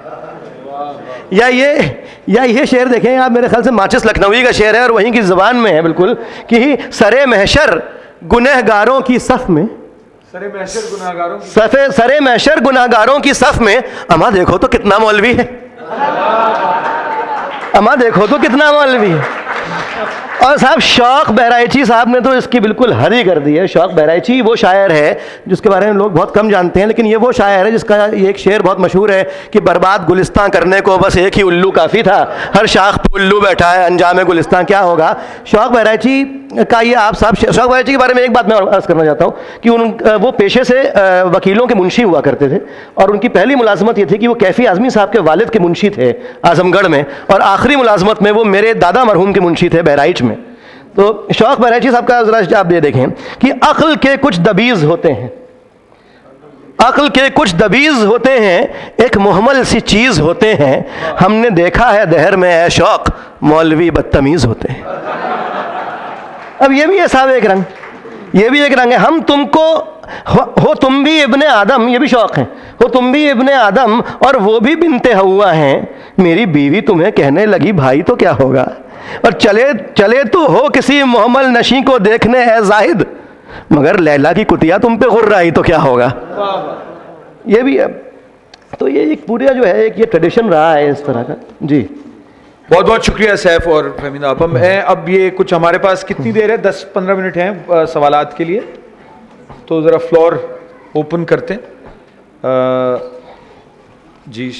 یا یہ شعر دیکھیں آپ, میرے خیال سے ماچس لکھنوی کا شعر ہے, اور وہیں کی زبان میں ہے بالکل, کہ سرے محشر گنہگاروں کی صف میں, سرے محشر گنہگاروں کی صف میں, اما دیکھو تو کتنا مولوی ہے, اما دیکھو تو کتنا مولوی ہے. اور صاحب شوق بہرائچی صاحب نے تو اس کی بالکل حد ہی کر دی ہے. شوق بہرائچی وہ شاعر ہے جس کے بارے میں لوگ بہت کم جانتے ہیں, لیکن یہ وہ شاعر ہے جس کا یہ ایک شعر بہت مشہور ہے کہ برباد گلستان کرنے کو بس ایک ہی الو کافی تھا, ہر شاخ پہ الو بیٹھا ہے, انجام گلستان کیا ہوگا. شوق بہرائچی کا یہ آپ صاحب, شوق بہرائچی کے بارے میں ایک بات میں عرض کرنا چاہتا ہوں کہ وہ پیشے سے وکیلوں کے منشی ہوا کرتے تھے, اور ان کی پہلی ملازمت یہ تھی کہ وہ کیفی اعظمی صاحب کے والد کے منشی تھے اعظم گڑھ میں, اور آخری ملازمت میں وہ میرے دادا مرحوم کے منشی تھے بہرائچ میں. تو شوق بہرائچی صاحب کا ذرا آپ یہ دیکھیں کہ عقل کے کچھ دبیز ہوتے ہیں, عقل کے کچھ دبیز ہوتے ہیں, ایک محمل سی چیز ہوتے ہیں, ہم نے دیکھا ہے دہر میں اے شوق مولوی بدتمیز ہوتے ہیں. اب یہ بھی ہے صاحب ایک رنگ, یہ بھی ایک رنگ ہے. ہم تم کو ہو تم بھی ابن آدم, یہ بھی شوق ہے, ہو تم بھی ابن آدم اور وہ بھی بنت حوا ہیں, میری بیوی تمہیں کہنے لگی بھائی تو کیا ہوگا, اور چلے تو ہو کسی محمل نشیں کو دیکھنے اے زاہد, مگر لیلا کی کتیا تم پہ غر رہی تو کیا ہوگا. یہ بھی ہے. تو یہ ایک پورا جو ہے ایک یہ ٹریڈیشن رہا ہے اس طرح کا. جی بہت بہت شکریہ سیف اور فہمیدہ آپا. اب یہ کچھ ہمارے پاس کتنی دیر ہے, 10-15 منٹ ہیں سوالات کے لیے, تو ذرا فلور اوپن کرتے ہیں. جی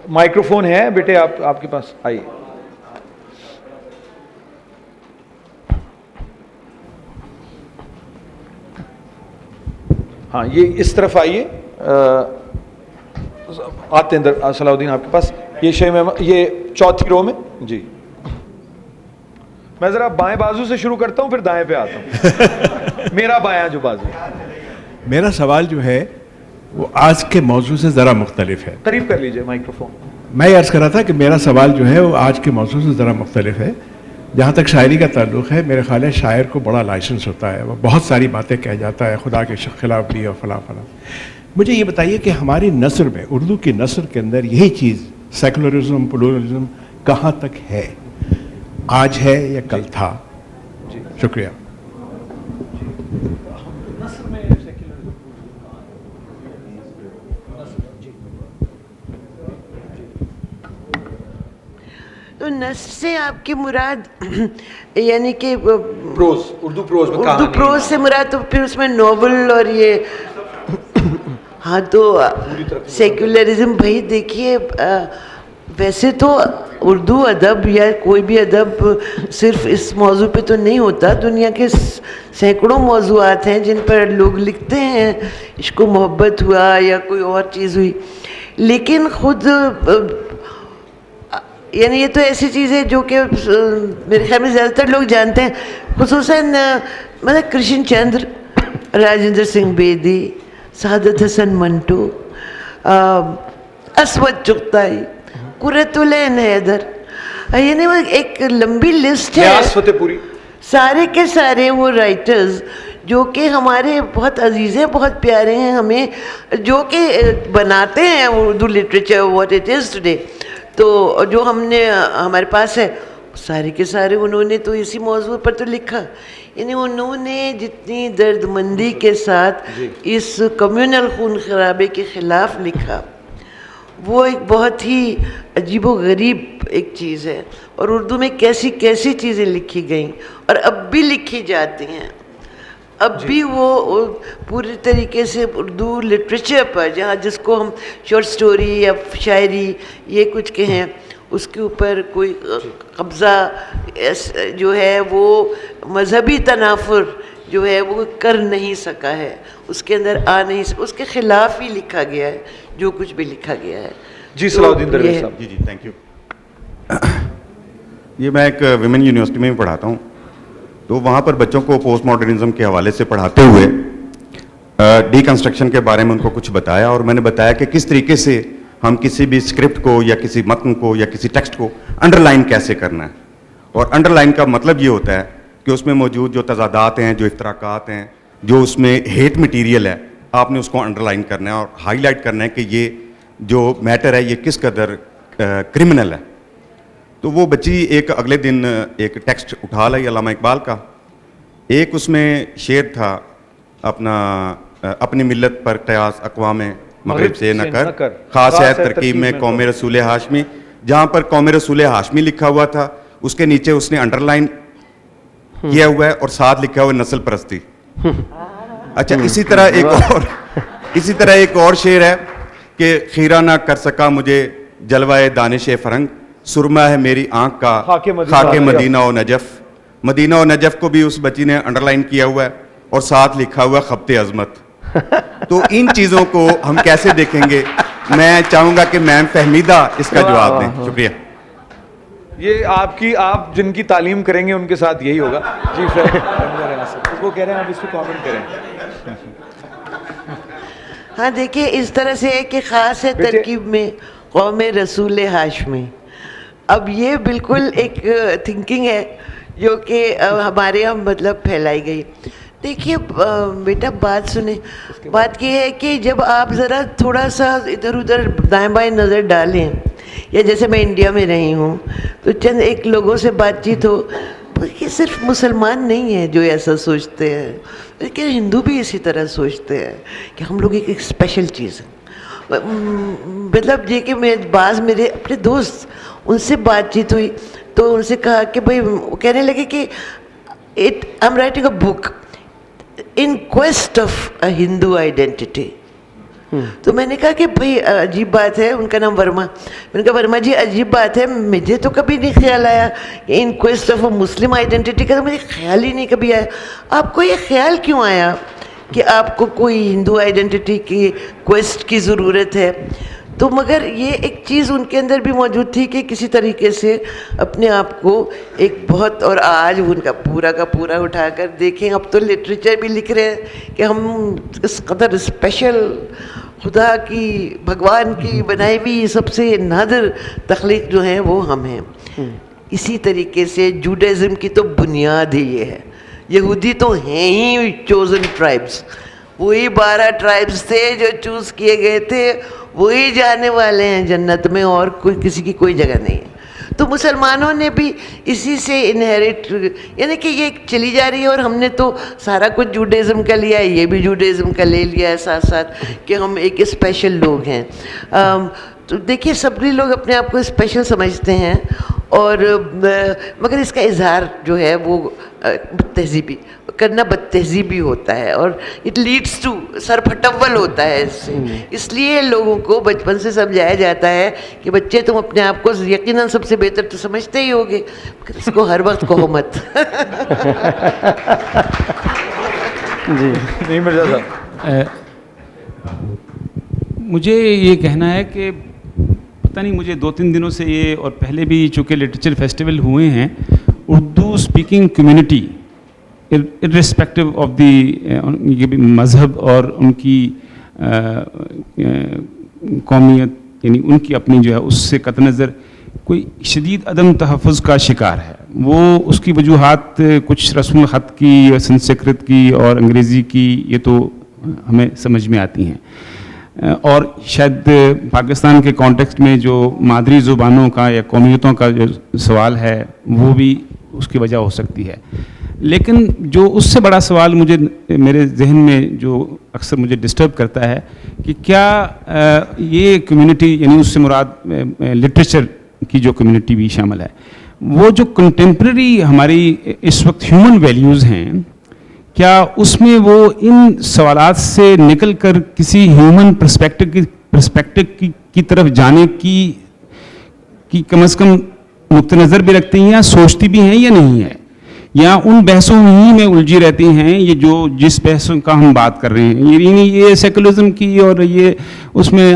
مائکروفون ہے بیٹے آپ کے پاس, آئیے. ہاں یہ اس طرف آئیے, آتے ہیں اندر. صلاح الدین آپ کے پاس یہ شے میں, یہ چوتھی رو میں. جی میں ذرا بائیں بازو سے شروع کرتا ہوں پھر دائیں پہ آتا ہوں. میرا بایاں جو بازو. میرا سوال جو ہے وہ آج کے موضوع سے ذرا مختلف ہے. قریب کر لیجئے مائکروفون. میں یہ عرض کر رہا تھا کہ میرا سوال جو ہے وہ آج کے موضوع سے ذرا مختلف ہے. جہاں تک شاعری کا تعلق ہے, میرے خیال ہے شاعر کو بڑا لائسنس ہوتا ہے, وہ بہت ساری باتیں کہہ جاتا ہے, خدا کے خلاف بھی اور فلاں فلاں. مجھے یہ بتائیے کہ ہماری نثر میں, اردو کی نثر کے اندر یہی چیز سیکولرزم پلورلزم کہاں تک ہے, آج ہے یا کل تھا؟ شکریہ. تو نثر سے آپ کی مراد یعنی کہ پروز, اردو پروز سے مراد, تو پھر اس میں ناول اور یہ, ہاں تو سیکولرزم بھائی دیکھیے, ویسے تو اردو ادب یا کوئی بھی ادب صرف اس موضوع پہ تو نہیں ہوتا, دنیا کے سینکڑوں موضوعات ہیں جن پر لوگ لکھتے ہیں, عشق و محبت ہوا یا کوئی اور چیز ہوئی. لیکن خود یعنی یہ تو ایسی چیز ہے جو کہ میرے خیال میں زیادہ تر لوگ جانتے ہیں, خصوصاً مطلب کرشن چندر, راجندر سنگھ بیدی, سعادت حسن منٹو, اسود چغتائی, قرۃ العین حیدر, یعنی وہ ایک لمبی لسٹ ہے, نیاز فتح پوری, سارے کے سارے وہ رائٹرز جو کہ ہمارے بہت عزیز ہیں, بہت پیارے ہیں ہمیں, جو کہ بناتے ہیں Urdu literature what it is today. تو جو ہم نے ہمارے پاس ہے سارے کے سارے انہوں نے تو اسی موضوع پر تو لکھا. یعنی انہوں نے جتنی درد مندی کے ساتھ اس کمیونل خون خرابے کے خلاف لکھا, وہ ایک بہت ہی عجیب و غریب ایک چیز ہے. اور اردو میں کیسی کیسی چیزیں لکھی گئیں اور اب بھی لکھی جاتی ہیں. اب بھی وہ پوری طریقے سے اردو لٹریچر پر, جہاں جس کو ہم شارٹ سٹوری یا شاعری یہ کچھ کہیں, اس کے اوپر کوئی قبضہ جو ہے وہ مذہبی تنافر جو ہے وہ کر نہیں سکا ہے, اس کے اندر آ نہیں سکا, اس کے خلاف ہی لکھا گیا ہے جو کچھ بھی لکھا گیا ہے. جی صلاح الدین درویش صاحب. جی تھینک یو. یہ میں ایک ویمن یونیورسٹی میں بھی پڑھاتا ہوں, تو وہاں پر بچوں کو پوسٹ ماڈرنزم کے حوالے سے پڑھاتے ہوئے ڈی کنسٹرکشن کے بارے میں ان کو کچھ بتایا, اور میں نے بتایا کہ کس طریقے سے ہم کسی بھی اسکرپٹ کو یا کسی متن کو یا کسی ٹیکسٹ کو انڈر لائن کیسے کرنا ہے. اور انڈر لائن کا مطلب یہ ہوتا ہے کہ اس میں موجود جو تضادات ہیں, جو افتراقات ہیں, جو اس میں ہیٹ مٹیریل ہے, آپ نے اس کو انڈر لائن کرنا ہے اور ہائی لائٹ کرنا ہے کہ یہ جو میٹر ہے یہ کس قدر کرمنل ہے. تو وہ بچی ایک اگلے دن ایک ٹیکسٹ اٹھا لائی علامہ اقبال کا. ایک اس میں شعر تھا اپنا, اپنی ملت پر قیاس اقوام مغرب سے نہ کر, خاص ہے ترکیب میں قوم رسول ہاشمی. جہاں پر قوم رسول ہاشمی لکھا ہوا تھا اس کے نیچے اس نے انڈر لائن کیا ہوا ہے اور ساتھ لکھا ہوا ہے نسل پرستی. اچھا, اسی طرح ایک اور شعر ہے کہ خیرہ نہ کر سکا مجھے جلوائے دانش فرنگ, سرما ہے میری آنکھ کا خاک مدینہ و نجف. مدینہ و نجف کو بھی اس بچی نے انڈر لائن کیا ہوا ہے اور ساتھ لکھا ہوا ہے خبت عظمت. تو ان چیزوں کو ہم کیسے دیکھیں گے؟ میں چاہوں گا کہ میم فہمیدہ اس کا جواب دیں. شکریہ. یہ آپ جن کی تعلیم کریں گے ان کے ساتھ یہی ہوگا. جی اس کو کہہ رہے ہیں آپ اس پہ کامنٹ کریں. ہاں دیکھیے, اس طرح سے ہے کہ خاص ہے ترکیب میں قوم رسول ہاشمی. اب یہ بالکل ایک تھنکنگ ہے جو کہ ہمارے یہاں مطلب پھیلائی گئی. دیکھیے بیٹا بات سنیں, بات یہ ہے کہ جب آپ ذرا تھوڑا سا ادھر ادھر دائیں بائیں نظر ڈالیں, یا جیسے میں انڈیا میں رہی ہوں تو چند ایک لوگوں سے بات چیت ہو, یہ صرف مسلمان نہیں ہیں جو ایسا سوچتے ہیں, لیکن ہندو بھی اسی طرح سوچتے ہیں کہ ہم لوگ ایک اسپیشل چیز ہے. مطلب یہ کہ بعض میرے اپنے دوست ان سے بات چیت ہوئی تو ان سے کہا کہ بھائی, وہ کہنے لگے کہ I am writing a book in quest of a Hindu identity. تو میں نے کہا کہ بھائی عجیب بات ہے. ان کا نام ورما. میں نے کہا ورما جی عجیب بات ہے, مجھے تو کبھی نہیں خیال آیا کہ in quest of a Muslim identity کا, تو مجھے خیال ہی نہیں کبھی آیا. آپ کو یہ خیال کیوں آیا کہ آپ کو کوئی ہندو آئیڈینٹی کی کویسٹ کی ضرورت ہے؟ تو مگر یہ ایک چیز ان کے اندر بھی موجود تھی کہ کسی طریقے سے اپنے آپ کو ایک بہت, اور آج ان کا پورا اٹھا کر دیکھیں, اب تو لٹریچر بھی لکھ رہے ہیں کہ ہم اس قدر اسپیشل, خدا کی, بھگوان کی بنائی ہوئی سب سے نادر تخلیق جو ہیں وہ ہم ہیں. اسی طریقے سے جوڈائزم کی تو بنیاد ہی یہ ہے. یہودی تو ہیں ہی چوزن ٹرائبس, وہی 12 ٹرائبس تھے جو چوز کیے گئے تھے, وہی جانے والے ہیں جنت میں, اور کوئی کسی کی کوئی جگہ نہیں ہے. تو مسلمانوں نے بھی اسی سے انہیریٹ, یعنی کہ یہ چلی جا رہی ہے, اور ہم نے تو سارا کچھ جوڈائزم کا لیا ہے, یہ بھی جوڈائزم کا لے لیا ہے ساتھ ساتھ کہ ہم ایک اسپیشل لوگ ہیں. تو دیکھیے سبھی لوگ اپنے آپ کو اسپیشل سمجھتے ہیں, اور مگر اس کا اظہار جو ہے وہ تہذیبی کرنا بد تہذیبی ہوتا ہے, اور اٹ لیڈس ٹو سر پھٹول ہوتا ہے اس سے. اس لیے لوگوں کو بچپن سے سمجھایا جاتا ہے کہ بچے تم اپنے آپ کو یقیناً سب سے بہتر تو سمجھتے ہی ہوگے, مگر اس کو ہر وقت کہو مت. جی نہیں مرزا صاحب. مجھے یہ کہنا ہے کہ پتہ نہیں مجھے 2-3 دنوں سے یہ اور پہلے بھی چونکہ لٹریچر فیسٹیول ہوئے ہیں, Urdu speaking community irrespective of the یہ بھی مذہب اور ان کی قومیت یعنی ان کی اپنی جو ہے اس سے قطع نظر کوئی شدید عدم تحفظ کا شکار ہے. وہ اس کی وجوہات کچھ رسم الخط کی, سنسکرت کی اور انگریزی کی یہ تو ہمیں سمجھ میں آتی ہیں, اور شاید پاکستان کے کانٹیکسٹ میں جو مادری زبانوں کا یا قومیتوں کا جو سوال ہے وہ بھی اس کی وجہ ہو سکتی ہے. لیکن جو اس سے بڑا سوال مجھے میرے ذہن میں جو اکثر مجھے ڈسٹرب کرتا ہے کہ کیا یہ کمیونٹی یعنی اس سے مراد لٹریچر کی جو کمیونٹی بھی شامل ہے, وہ جو کنٹمپریری ہماری اس وقت ہیومن ویلیوز ہیں, کیا اس میں وہ ان سوالات سے نکل کر کسی ہیومن پرسپیکٹو کی طرف جانے کی کم از کم نقطہ نظر بھی رکھتی ہیں یا سوچتی بھی ہیں یا نہیں ہے, یا ان بحثوں ہی میں الجھی رہتی ہیں یہ جو جس بحثوں کا ہم بات کر رہے ہیں, یعنی یہ سیکولرزم کی اور یہ اس میں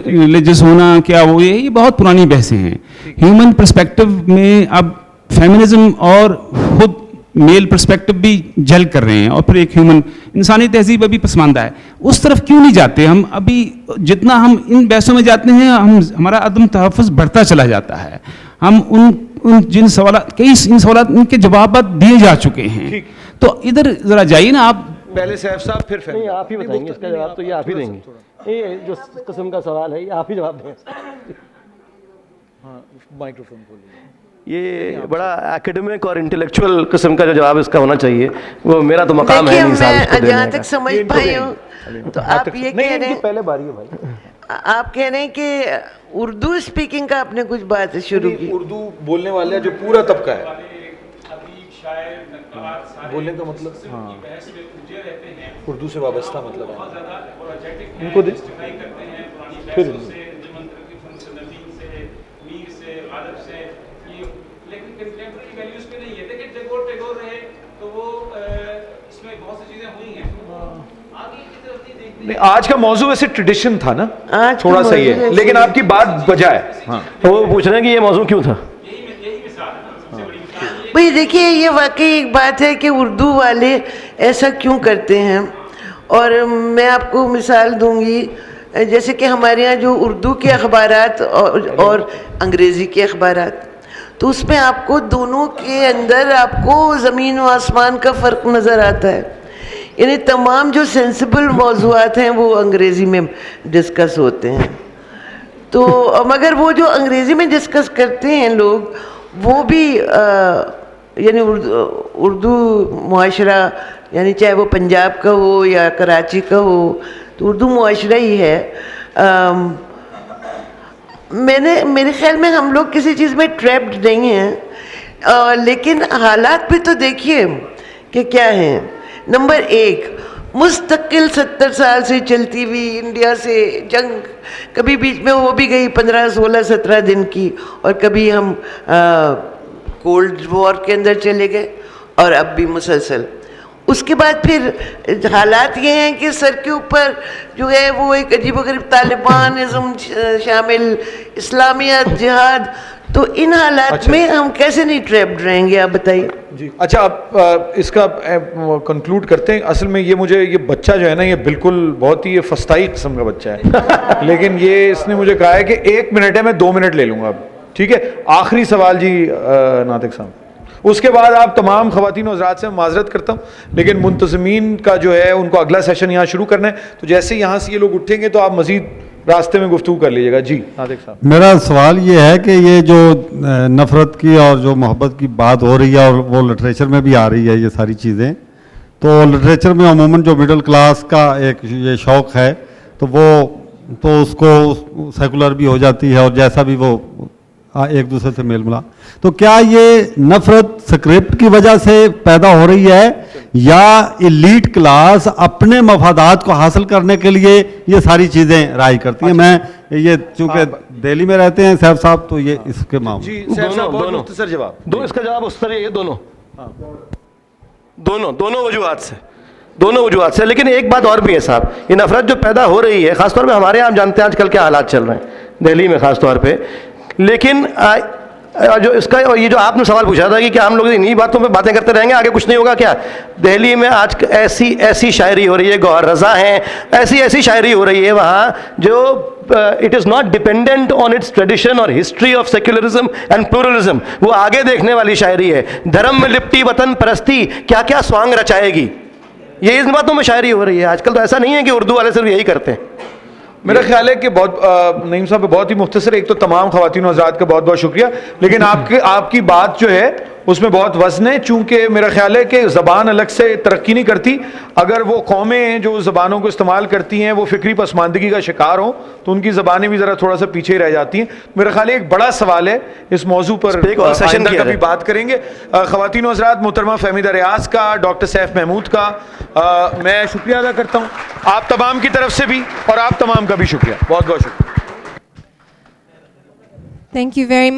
ریلیجس ہونا کیا وہ یہ بہت پرانی بحثیں ہیں. ہیومن پرسپیکٹو میں اب فیمنزم اور خود میل پرسپیکٹو بھی جل کر رہے ہیں, اور پھر ایک ہیومن انسانی تہذیب ابھی پسماندہ ہے, اس طرف کیوں نہیں جاتے ہم؟ ابھی جتنا ہم ان بحثوں میں جاتے ہیں ہمارا عدم تحفظ بڑھتا چلا جاتا ہے. ہم ان جن سوالات ان سوالات ان کے جوابات دیے جا چکے ہیں, تو ادھر ذرا جائیے نا آپ. پہلے سیف صاحب پھر نہیں آپ ہی بتائیں گے اس کا جواب, تو یہ آپ ہی دیں گے. یہ جو قسم کا سوال ہے یہ آپ ہی جواب دیں. ہاں مائکروفون کھولیں. یہ بڑا ایکیڈمک اور انٹلیکچوئل قسم کا جو جواب اس کا ہونا چاہیے, وہ میرا تو مقام ہے نہیں صاحب اس کو دینے کا. جہاں تک سمجھ پائی ہوں تو آپ یہ کہہ رہے ہیں, پہلے باری ہے بھائی, آپ کہہ رہے ہیں کہ اردو اسپیکنگ کا آپ نے کچھ بات شروع کی. اردو بولنے والے جو پورا طبقہ ہے, بولنے کا مطلب ہاں اردو سے وابستہ مطلب ہے ان کو پھر آج کا موضوع ویسے ٹریڈیشن تھا نا, تھوڑا سا یہ, لیکن آپ کی بات بجا ہے. ہاں وہ پوچھ رہے ہیں کہ یہ موضوع کیوں تھا. بھئی دیکھیے یہ واقعی ایک بات ہے کہ اردو والے ایسا کیوں کرتے ہیں, اور میں آپ کو مثال دوں گی. جیسے کہ ہمارے یہاں جو اردو کے اخبارات اور انگریزی کے اخبارات, تو اس میں آپ کو دونوں کے اندر آپ کو زمین و آسمان کا فرق نظر آتا ہے. یعنی تمام جو سینسیبل موضوعات ہیں وہ انگریزی میں ڈسکس ہوتے ہیں, تو مگر وہ جو انگریزی میں ڈسکس کرتے ہیں لوگ وہ بھی یعنی اردو معاشرہ, یعنی چاہے وہ پنجاب کا ہو یا کراچی کا ہو, تو اردو معاشرہ ہی ہے. میرے خیال میں ہم لوگ کسی چیز میں ٹریپڈ نہیں ہیں, لیکن حالات بھی تو دیکھیے کہ کیا ہیں. نمبر 1, مستقل 70 سال سے چلتی ہوئی انڈیا سے جنگ, کبھی بیچ میں وہ بھی گئی 15, 16, 17 دن کی, اور کبھی ہم کولڈ وار کے اندر چلے گئے, اور اب بھی مسلسل. اس کے بعد پھر حالات یہ ہیں کہ سر کے اوپر جو ہے وہ ایک عجیب و غریب طالبانزم شامل, اسلامیت, جہاد. تو ان حالات میں ہم کیسے نہیں ٹریپڈ رہیں گے, آپ بتائیے. جی اچھا, آپ اس کا کنکلوڈ کرتے ہیں. اصل میں یہ بچہ جو ہے نا, یہ بالکل بہت ہی فسطائی قسم کا بچہ ہے, لیکن یہ اس نے مجھے کہا ہے کہ 1 منٹ ہے, میں 2 منٹ لے لوں گا اب, ٹھیک ہے. آخری سوال جی ناطق صاحب, اس کے بعد آپ تمام خواتین و حضرات سے معذرت کرتا ہوں, لیکن منتظمین کا جو ہے ان کو اگلا سیشن یہاں شروع کرنا ہے, تو جیسے یہاں سے یہ لوگ اٹھیں گے تو آپ مزید راستے میں گفتگو کر لیجیے گا. جی ناطق صاحب. میرا سوال یہ ہے کہ یہ جو نفرت کی اور جو محبت کی بات ہو رہی ہے, اور وہ لٹریچر میں بھی آ رہی ہے یہ ساری چیزیں, تو لٹریچر میں عموماً جو مڈل کلاس کا ایک یہ شوق ہے, تو وہ تو اس کو سیکولر بھی ہو جاتی ہے, اور جیسا بھی وہ ایک دوسرے سے میل ملا. تو کیا یہ نفرت اسکرپٹ کی وجہ سے پیدا ہو رہی ہے, یا ایلیٹ کلاس اپنے مفادات کو حاصل کرنے کے لیے یہ ساری چیزیں رائج کرتی ہیں؟ میں یہ چونکہ دہلی میں رہتے ہیں سیف صاحب, تو یہ اس کے معاملے. جی سیف صاحب بہت مختصر جواب. اس کا جواب اس طرح یہ دونوں وجوہات سے. دونوں وجوہات سے. لیکن ایک بات اور بھی ہے صاحب, یہ نفرت جو پیدا ہو رہی ہے خاص طور پہ ہمارے یہاں, ہم جانتے ہیں آج کل کیا حالات چل رہے ہیں دہلی میں خاص طور پہ, لیکن جو اس کا, اور یہ جو آپ نے سوال پوچھا تھا کہ کیا ہم لوگ انہی باتوں پہ باتیں کرتے رہیں گے, آگے کچھ نہیں ہوگا کیا؟ دہلی میں آج ایسی شاعری ہو رہی ہے, گوہر رضا ہیں, ایسی شاعری ہو رہی ہے وہاں جو it is not dependent on its tradition or history of secularism and pluralism. وہ آگے دیکھنے والی شاعری ہے. دھرم میں لپٹی وطن پرستی کیا کیا سوانگ رچائے گی, یہ ان باتوں میں شاعری ہو رہی ہے آج کل. تو ایسا نہیں ہے کہ اردو والے صرف یہی کرتے ہیں. میرا خیال ہے کہ بہت نعیم صاحب بہت ہی مختصر. ایک تو تمام خواتین و حضرات کا بہت بہت شکریہ, لیکن آپ کی بات جو ہے اس میں بہت وزن ہے, چونکہ میرا خیال ہے کہ زبان الگ سے ترقی نہیں کرتی. اگر وہ قومیں جو زبانوں کو استعمال کرتی ہیں وہ فکری پسماندگی کا شکار ہوں تو ان کی زبانیں بھی ذرا تھوڑا سا پیچھے ہی رہ جاتی ہیں. میرا خیال ہے ایک بڑا سوال ہے, اس موضوع پر آئندہ کبھی بات کریں گے. خواتین و حضرات, محترمہ فہمیدہ ریاض کا, ڈاکٹر سیف محمود کا میں شکریہ ادا کرتا ہوں, آپ تمام کی طرف سے بھی, اور آپ تمام کا بھی شکریہ, بہت بہت شکریہ. Thank you very much.